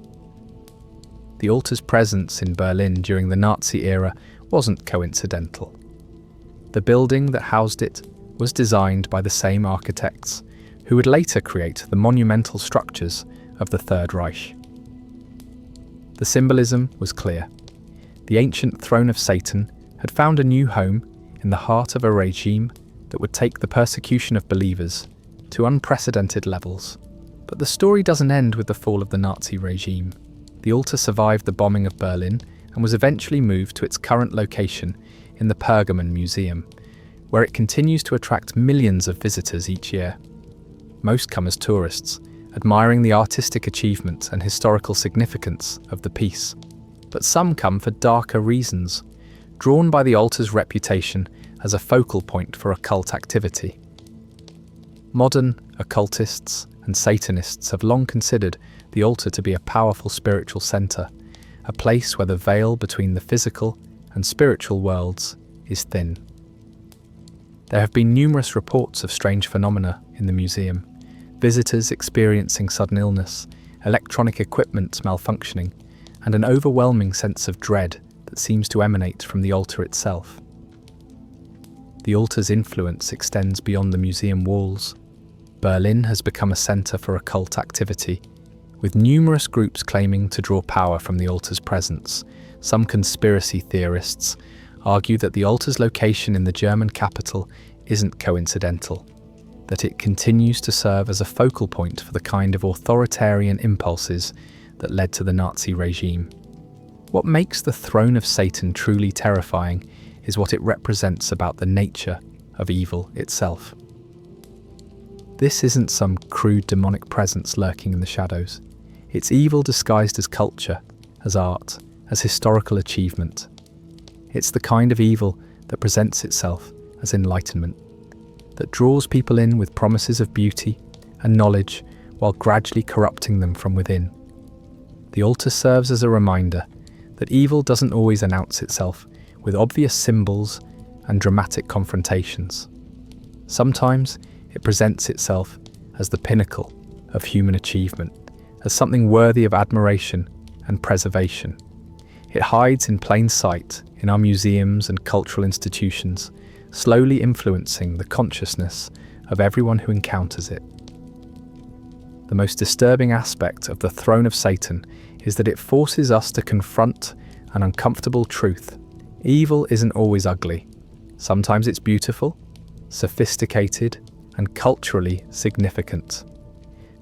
The altar's presence in Berlin during the Nazi era wasn't coincidental. The building that housed it was designed by the same architects who would later create the monumental structures of the Third Reich. The symbolism was clear. The ancient throne of Satan had found a new home in the heart of a regime that would take the persecution of believers to unprecedented levels. But the story doesn't end with the fall of the Nazi regime. The altar survived the bombing of Berlin and was eventually moved to its current location in the Pergamon Museum, where it continues to attract millions of visitors each year. Most come as tourists, admiring the artistic achievement and historical significance of the piece. But some come for darker reasons, drawn by the altar's reputation as a focal point for occult activity. Modern occultists and Satanists have long considered the altar to be a powerful spiritual centre, a place where the veil between the physical and spiritual worlds is thin. There have been numerous reports of strange phenomena in the museum, visitors experiencing sudden illness, electronic equipment malfunctioning, and an overwhelming sense of dread that seems to emanate from the altar itself. The altar's influence extends beyond the museum walls. Berlin has become a centre for occult activity, with numerous groups claiming to draw power from the altar's presence. Some conspiracy theorists argue that the altar's location in the German capital isn't coincidental, that it continues to serve as a focal point for the kind of authoritarian impulses that led to the Nazi regime. What makes the throne of Satan truly terrifying is what it represents about the nature of evil itself. This isn't some crude demonic presence lurking in the shadows. It's evil disguised as culture, as art, as historical achievement. It's the kind of evil that presents itself as enlightenment, that draws people in with promises of beauty and knowledge while gradually corrupting them from within. The altar serves as a reminder that evil doesn't always announce itself with obvious symbols and dramatic confrontations. Sometimes it presents itself as the pinnacle of human achievement, as something worthy of admiration and preservation. It hides in plain sight in our museums and cultural institutions, slowly influencing the consciousness of everyone who encounters it. The most disturbing aspect of the throne of Satan is that it forces us to confront an uncomfortable truth. Evil isn't always ugly. Sometimes it's beautiful, sophisticated, and culturally significant.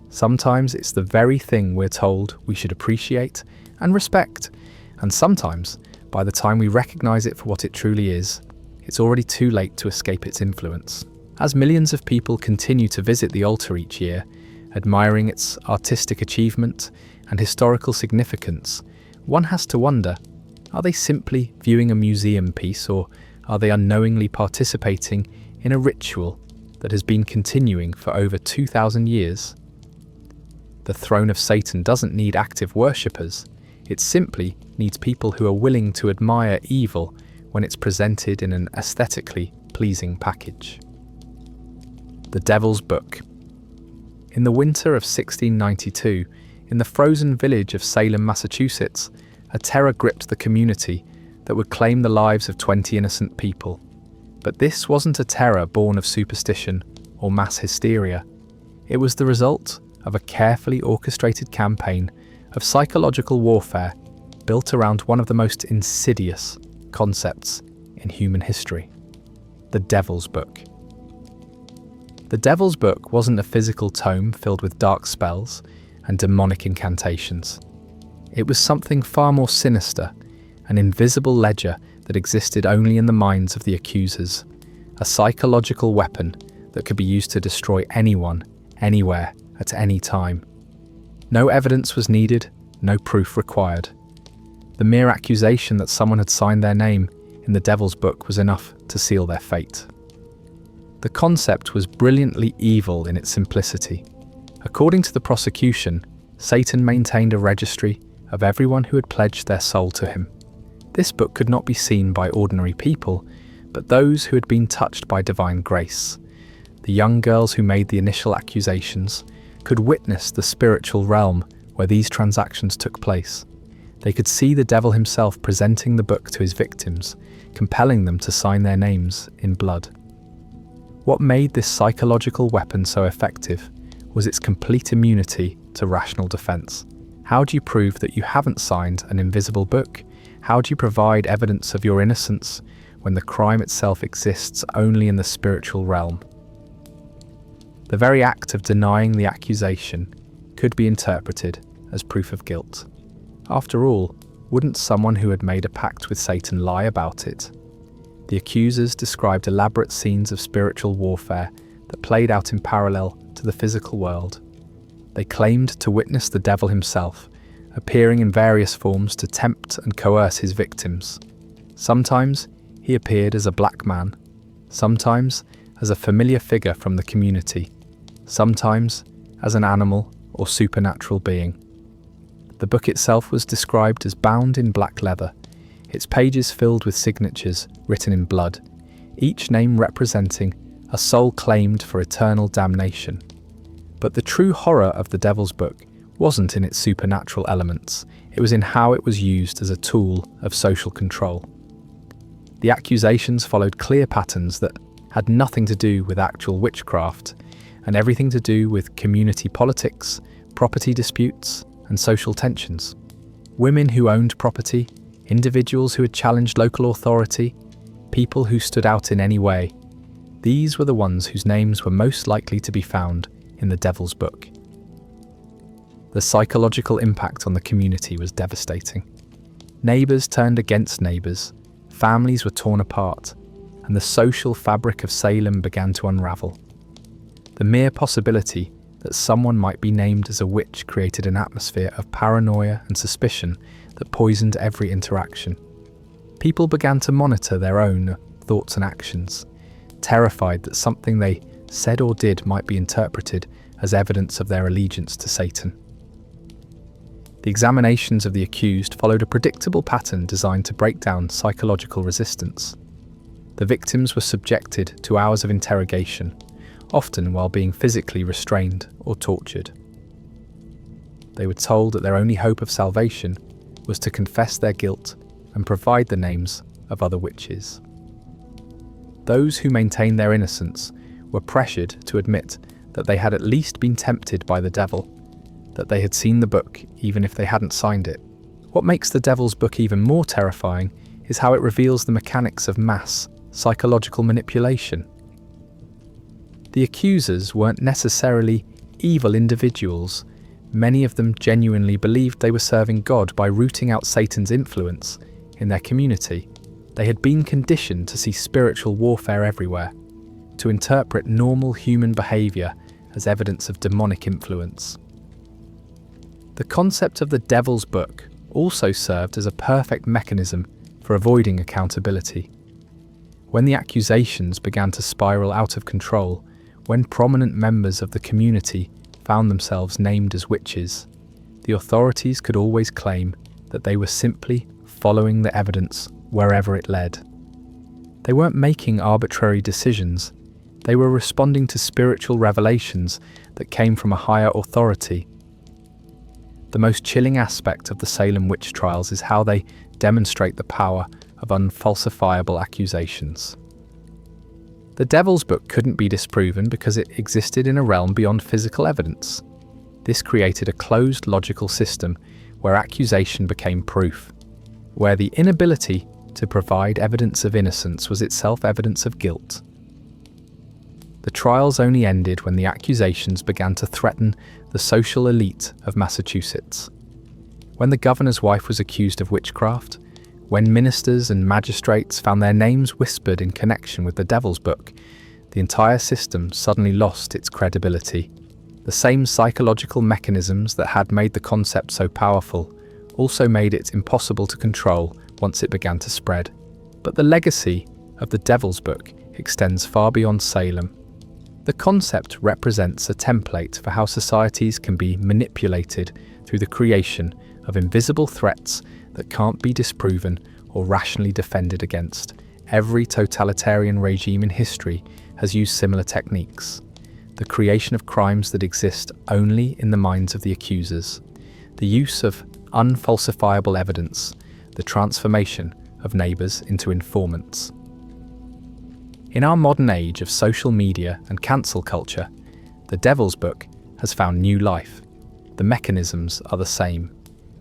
Sometimes it's the very thing we're told we should appreciate and respect, and sometimes, by the time we recognize it for what it truly is, it's already too late to escape its influence. As millions of people continue to visit the altar each year, admiring its artistic achievement and historical significance, one has to wonder, are they simply viewing a museum piece, or are they unknowingly participating in a ritual that has been continuing for over 2,000 years? The throne of Satan doesn't need active worshippers. It simply needs people who are willing to admire evil when it's presented in an aesthetically pleasing package. The Devil's Book. In the winter of 1692, in the frozen village of Salem, Massachusetts, a terror gripped the community that would claim the lives of 20 innocent people. But this wasn't a terror born of superstition or mass hysteria. It was the result of a carefully orchestrated campaign of psychological warfare built around one of the most insidious concepts in human history: the Devil's Book. The Devil's Book wasn't a physical tome filled with dark spells and demonic incantations. It was something far more sinister, an invisible ledger that existed only in the minds of the accusers, a psychological weapon that could be used to destroy anyone, anywhere, at any time. No evidence was needed, no proof required. The mere accusation that someone had signed their name in the Devil's Book was enough to seal their fate. The concept was brilliantly evil in its simplicity. According to the prosecution, Satan maintained a registry of everyone who had pledged their soul to him. This book could not be seen by ordinary people, but those who had been touched by divine grace. The young girls who made the initial accusations could witness the spiritual realm where these transactions took place. They could see the devil himself presenting the book to his victims, compelling them to sign their names in blood. What made this psychological weapon so effective was its complete immunity to rational defense. How do you prove that you haven't signed an invisible book? How do you provide evidence of your innocence when the crime itself exists only in the spiritual realm? The very act of denying the accusation could be interpreted as proof of guilt. After all, wouldn't someone who had made a pact with Satan lie about it? The accusers described elaborate scenes of spiritual warfare that played out in parallel to the physical world. They claimed to witness the devil himself, appearing in various forms to tempt and coerce his victims. Sometimes he appeared as a black man, sometimes as a familiar figure from the community, sometimes as an animal or supernatural being. The book itself was described as bound in black leather, its pages filled with signatures written in blood, each name representing a soul claimed for eternal damnation. But the true horror of the Devil's Book wasn't in its supernatural elements, it was in how it was used as a tool of social control. The accusations followed clear patterns that had nothing to do with actual witchcraft, and everything to do with community politics, property disputes, and social tensions. Women who owned property, individuals who had challenged local authority, people who stood out in any way. These were the ones whose names were most likely to be found in the Devil's Book. The psychological impact on the community was devastating. Neighbours turned against neighbours, families were torn apart, and the social fabric of Salem began to unravel. The mere possibility that someone might be named as a witch created an atmosphere of paranoia and suspicion that poisoned every interaction. People began to monitor their own thoughts and actions, terrified that something they said or did might be interpreted as evidence of their allegiance to Satan. The examinations of the accused followed a predictable pattern designed to break down psychological resistance. The victims were subjected to hours of interrogation, often while being physically restrained or tortured. They were told that their only hope of salvation was to confess their guilt and provide the names of other witches. Those who maintained their innocence were pressured to admit that they had at least been tempted by the devil, that they had seen the book even if they hadn't signed it. What makes the Devil's Book even more terrifying is how it reveals the mechanics of mass psychological manipulation. The accusers weren't necessarily evil individuals. Many of them genuinely believed they were serving God by rooting out Satan's influence in their community. They had been conditioned to see spiritual warfare everywhere, to interpret normal human behaviour as evidence of demonic influence. The concept of the Devil's Book also served as a perfect mechanism for avoiding accountability. When the accusations began to spiral out of control, when prominent members of the community found themselves named as witches, the authorities could always claim that they were simply following the evidence wherever it led. They weren't making arbitrary decisions, they were responding to spiritual revelations that came from a higher authority. The most chilling aspect of the Salem witch trials is how they demonstrate the power of unfalsifiable accusations. The Devil's Book couldn't be disproven because it existed in a realm beyond physical evidence. This created a closed logical system where accusation became proof, where the inability to provide evidence of innocence was itself evidence of guilt. The trials only ended when the accusations began to threaten the social elite of Massachusetts. When the governor's wife was accused of witchcraft, when ministers and magistrates found their names whispered in connection with the Devil's Book, the entire system suddenly lost its credibility. The same psychological mechanisms that had made the concept so powerful also made it impossible to control once it began to spread. But the legacy of the Devil's Book extends far beyond Salem. The concept represents a template for how societies can be manipulated through the creation of invisible threats that can't be disproven or rationally defended against. Every totalitarian regime in history has used similar techniques. The creation of crimes that exist only in the minds of the accusers, the use of unfalsifiable evidence, the transformation of neighbours into informants. In our modern age of social media and cancel culture, the Devil's Book has found new life. The mechanisms are the same.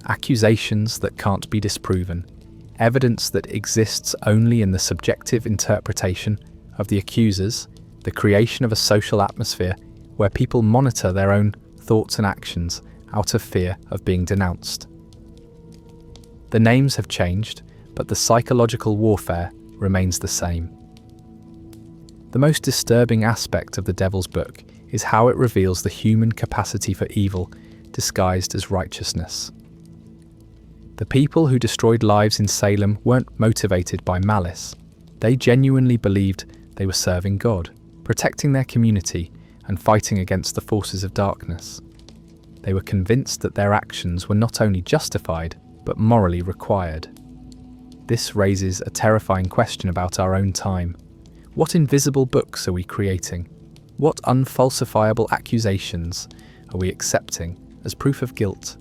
Accusations that can't be disproven, evidence that exists only in the subjective interpretation of the accusers, the creation of a social atmosphere where people monitor their own thoughts and actions out of fear of being denounced. The names have changed, but the psychological warfare remains the same. The most disturbing aspect of the Devil's Book is how it reveals the human capacity for evil disguised as righteousness. The people who destroyed lives in Salem weren't motivated by malice. They genuinely believed they were serving God, protecting their community and fighting against the forces of darkness. They were convinced that their actions were not only justified, but morally required. This raises a terrifying question about our own time. What invisible books are we creating? What unfalsifiable accusations are we accepting as proof of guilt?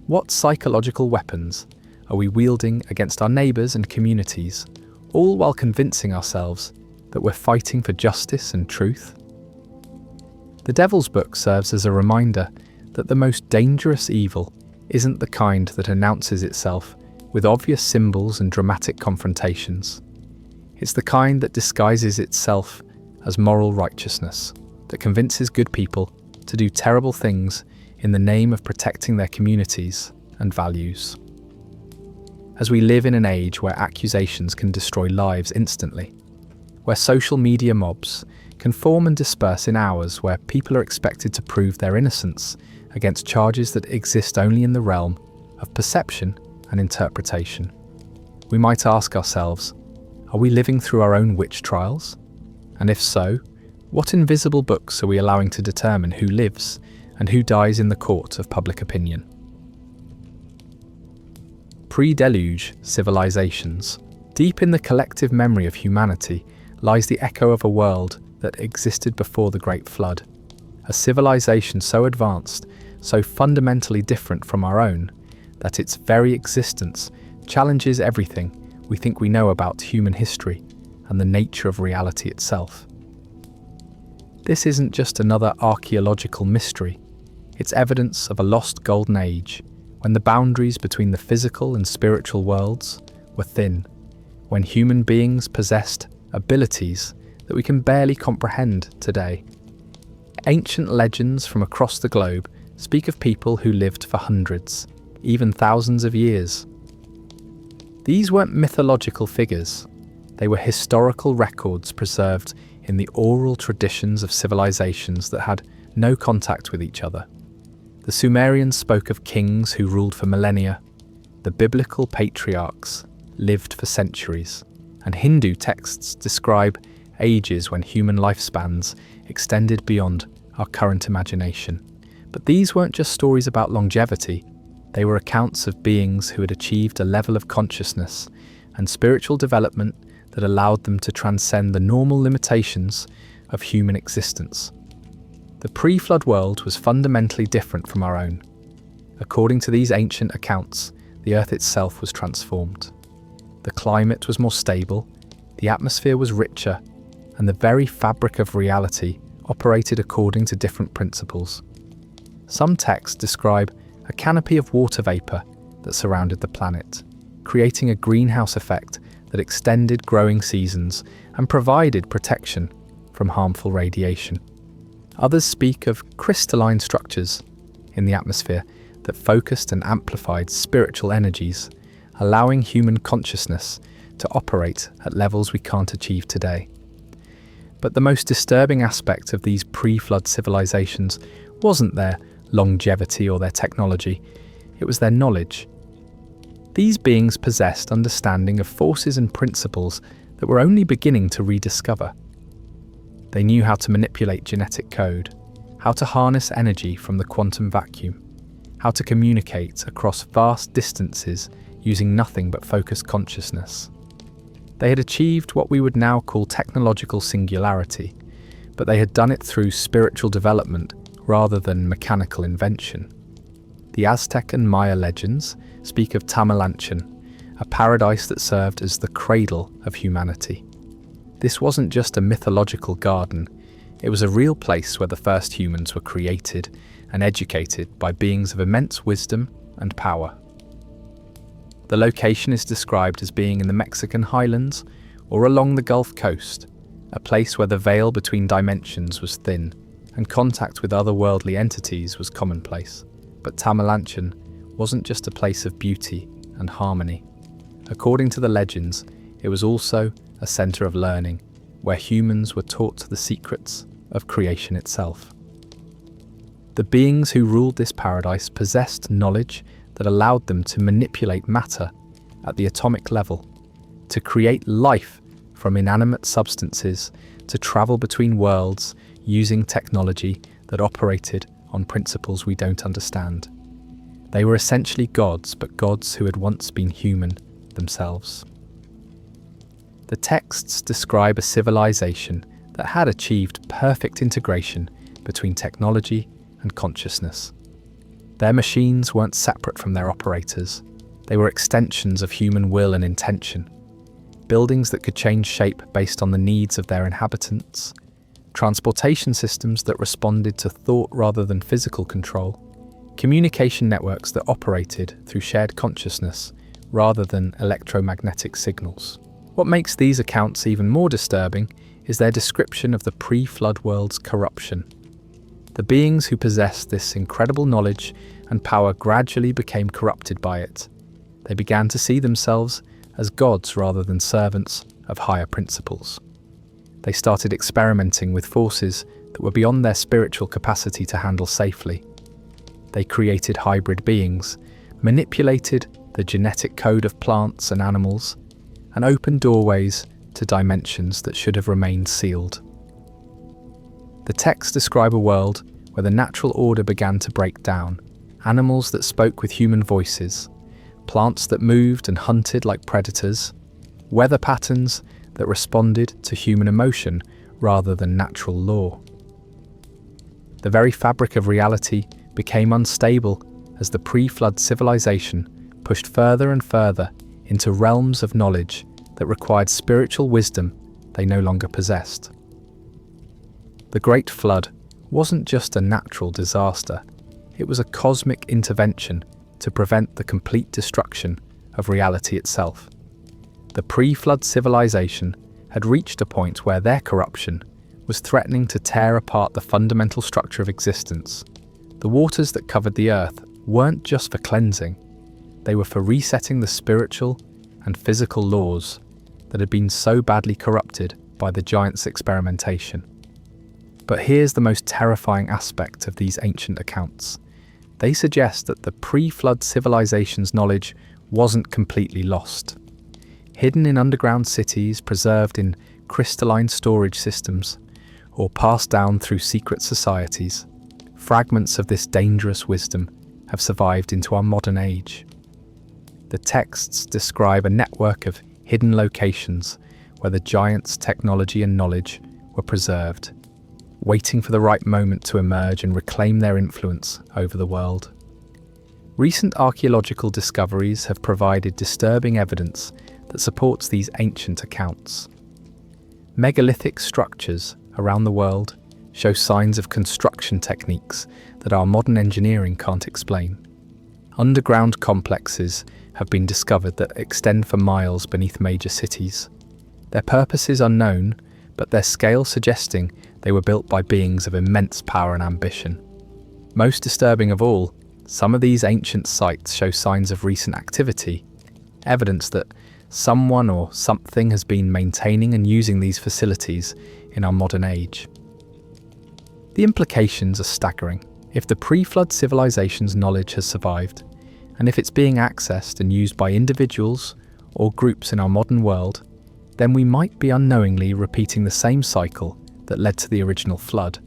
What psychological weapons are we wielding against our neighbours and communities, all while convincing ourselves that we're fighting for justice and truth? The Devil's Book serves as a reminder that the most dangerous evil isn't the kind that announces itself with obvious symbols and dramatic confrontations. It's the kind that disguises itself as moral righteousness, that convinces good people to do terrible things in the name of protecting their communities and values. As we live in an age where accusations can destroy lives instantly, where social media mobs can form and disperse in hours, where people are expected to prove their innocence against charges that exist only in the realm of perception and interpretation, we might ask ourselves, are we living through our own witch trials? And if so, what invisible books are we allowing to determine who lives and who dies in the court of public opinion? Pre-Deluge civilizations. Deep in the collective memory of humanity lies the echo of a world that existed before the Great Flood. A civilization so advanced, so fundamentally different from our own, that its very existence challenges everything we think we know about human history and the nature of reality itself. This isn't just another archaeological mystery. It's evidence of a lost golden age, when the boundaries between the physical and spiritual worlds were thin, when human beings possessed abilities that we can barely comprehend today. Ancient legends from across the globe speak of people who lived for hundreds, even thousands of years. These weren't mythological figures. They were historical records preserved in the oral traditions of civilizations that had no contact with each other. The Sumerians spoke of kings who ruled for millennia. The biblical patriarchs lived for centuries. And Hindu texts describe ages when human lifespans extended beyond our current imagination. But these weren't just stories about longevity. They were accounts of beings who had achieved a level of consciousness and spiritual development that allowed them to transcend the normal limitations of human existence. The pre-flood world was fundamentally different from our own. According to these ancient accounts, the Earth itself was transformed. The climate was more stable, the atmosphere was richer, and the very fabric of reality operated according to different principles. Some texts describe a canopy of water vapor that surrounded the planet, creating a greenhouse effect that extended growing seasons and provided protection from harmful radiation. Others speak of crystalline structures in the atmosphere that focused and amplified spiritual energies, allowing human consciousness to operate at levels we can't achieve today. But the most disturbing aspect of these pre-flood civilizations wasn't their longevity or their technology, it was their knowledge. These beings possessed understanding of forces and principles that we're only beginning to rediscover. They knew how to manipulate genetic code, how to harness energy from the quantum vacuum, how to communicate across vast distances using nothing but focused consciousness. They had achieved what we would now call technological singularity, but they had done it through spiritual development rather than mechanical invention. The Aztec and Maya legends speak of Tamalanchen, a paradise that served as the cradle of humanity. This wasn't just a mythological garden, it was a real place where the first humans were created and educated by beings of immense wisdom and power. The location is described as being in the Mexican highlands or along the Gulf Coast, a place where the veil between dimensions was thin and contact with otherworldly entities was commonplace. But Tamalanchen wasn't just a place of beauty and harmony. According to the legends, it was also a center of learning, where humans were taught the secrets of creation itself. The beings who ruled this paradise possessed knowledge that allowed them to manipulate matter at the atomic level, to create life from inanimate substances, to travel between worlds using technology that operated on principles we don't understand. They were essentially gods, but gods who had once been human themselves. The texts describe a civilization that had achieved perfect integration between technology and consciousness. Their machines weren't separate from their operators. They were extensions of human will and intention. buildings that could change shape based on the needs of their inhabitants, transportation systems that responded to thought rather than physical control, communication networks that operated through shared consciousness rather than electromagnetic signals. What makes these accounts even more disturbing is their description of the pre-flood world's corruption. The beings who possessed this incredible knowledge and power gradually became corrupted by it. They began to see themselves as gods rather than servants of higher principles. They started experimenting with forces that were beyond their spiritual capacity to handle safely. They created hybrid beings, manipulated the genetic code of plants and animals, and opened doorways to dimensions that should have remained sealed. The texts describe a world where the natural order began to break down, animals that spoke with human voices, plants that moved and hunted like predators, weather patterns that responded to human emotion rather than natural law. The very fabric of reality became unstable as the pre-flood civilization pushed further and further into realms of knowledge that required spiritual wisdom they no longer possessed. The Great Flood wasn't just a natural disaster, it was a cosmic intervention to prevent the complete destruction of reality itself. The pre-flood civilization had reached a point where their corruption was threatening to tear apart the fundamental structure of existence. The waters that covered the earth weren't just for cleansing, they were for resetting the spiritual and physical laws that had been so badly corrupted by the giants' experimentation. But here's the most terrifying aspect of these ancient accounts. They suggest that the pre-flood civilization's knowledge wasn't completely lost. Hidden in underground cities, preserved in crystalline storage systems, or passed down through secret societies, fragments of this dangerous wisdom have survived into our modern age. The texts describe a network of hidden locations where the giants' technology and knowledge were preserved, waiting for the right moment to emerge and reclaim their influence over the world. Recent archaeological discoveries have provided disturbing evidence that supports these ancient accounts. Megalithic structures around the world show signs of construction techniques that our modern engineering can't explain. Underground complexes have been discovered that extend for miles beneath major cities. Their purpose is unknown, but their scale suggesting they were built by beings of immense power and ambition. Most disturbing of all, some of these ancient sites show signs of recent activity, evidence that someone or something has been maintaining and using these facilities in our modern age. The implications are staggering. If the pre-flood civilization's knowledge has survived, and if it's being accessed and used by individuals or groups in our modern world, then we might be unknowingly repeating the same cycle that led to the original flood.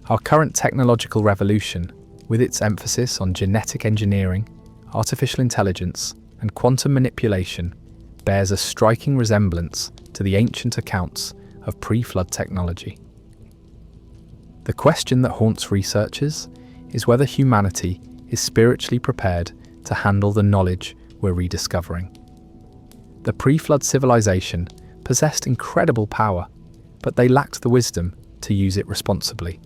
Our current technological revolution, with its emphasis on genetic engineering, artificial intelligence, and quantum manipulation, bears a striking resemblance to the ancient accounts of pre-flood technology. The question that haunts researchers is whether humanity is spiritually prepared to handle the knowledge we're rediscovering. The pre-flood civilization possessed incredible power, but they lacked the wisdom to use it responsibly.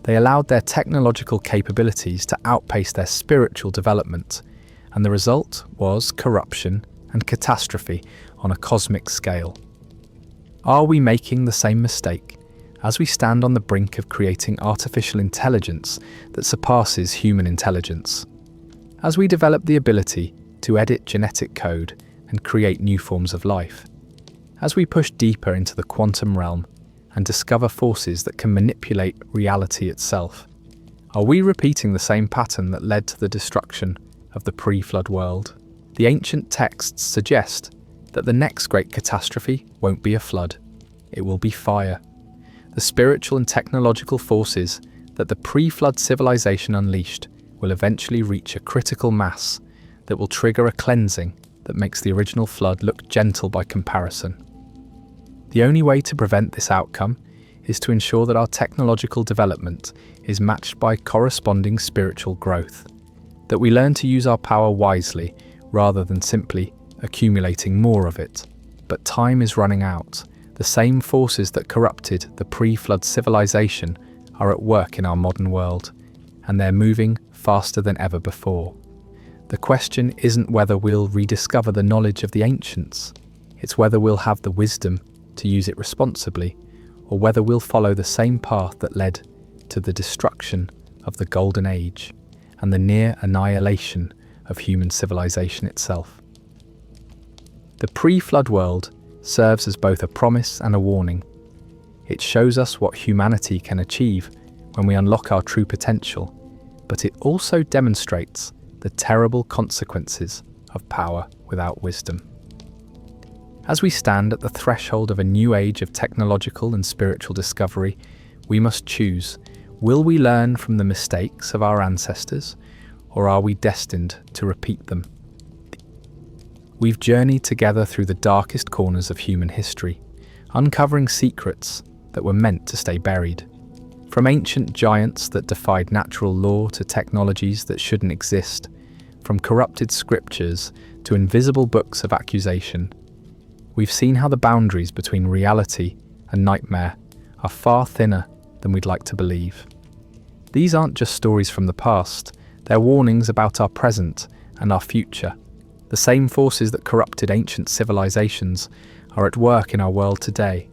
They allowed their technological capabilities to outpace their spiritual development, and the result was corruption and catastrophe on a cosmic scale. Are we making the same mistake as we stand on the brink of creating artificial intelligence that surpasses human intelligence? As we develop the ability to edit genetic code and create new forms of life? As we push deeper into the quantum realm and discover forces that can manipulate reality itself? Are we repeating the same pattern that led to the destruction of the pre-flood world? The ancient texts suggest that the next great catastrophe won't be a flood, it will be fire. The spiritual and technological forces that the pre-flood civilization unleashed will eventually reach a critical mass that will trigger a cleansing that makes the original flood look gentle by comparison. The only way to prevent this outcome is to ensure that our technological development is matched by corresponding spiritual growth, that we learn to use our power wisely rather than simply accumulating more of it. But time is running out. The same forces that corrupted the pre-flood civilization are at work in our modern world, and they're moving faster than ever before. The question isn't whether we'll rediscover the knowledge of the ancients, it's whether we'll have the wisdom to use it responsibly, or whether we'll follow the same path that led to the destruction of the Golden Age and the near annihilation of human civilization itself. The pre-flood world serves as both a promise and a warning. It shows us what humanity can achieve when we unlock our true potential, but it also demonstrates the terrible consequences of power without wisdom. As we stand at the threshold of a new age of technological and spiritual discovery, we must choose: will we learn from the mistakes of our ancestors, or are we destined to repeat them? We've journeyed together through the darkest corners of human history, uncovering secrets that were meant to stay buried. From ancient giants that defied natural law to technologies that shouldn't exist, from corrupted scriptures to invisible books of accusation, we've seen how the boundaries between reality and nightmare are far thinner than we'd like to believe. These aren't just stories from the past, they're warnings about our present and our future. The same forces that corrupted ancient civilizations are at work in our world today,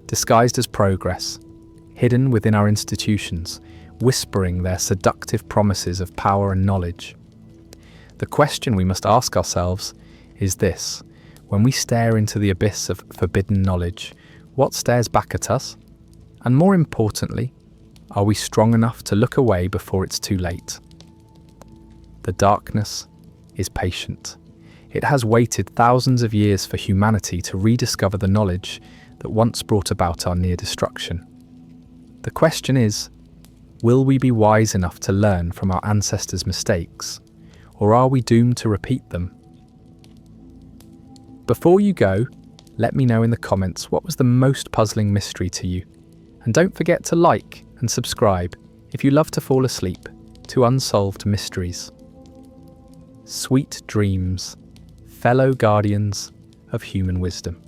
disguised as progress, hidden within our institutions, whispering their seductive promises of power and knowledge. The question we must ask ourselves is this: when we stare into the abyss of forbidden knowledge, what stares back at us? And more importantly, are we strong enough to look away before it's too late? The darkness is patient. It has waited thousands of years for humanity to rediscover the knowledge that once brought about our near destruction. The question is, will we be wise enough to learn from our ancestors' mistakes, or are we doomed to repeat them? Before you go, let me know in the comments what was the most puzzling mystery to you. And don't forget to like and subscribe if you love to fall asleep to unsolved mysteries. Sweet dreams, fellow guardians of human wisdom.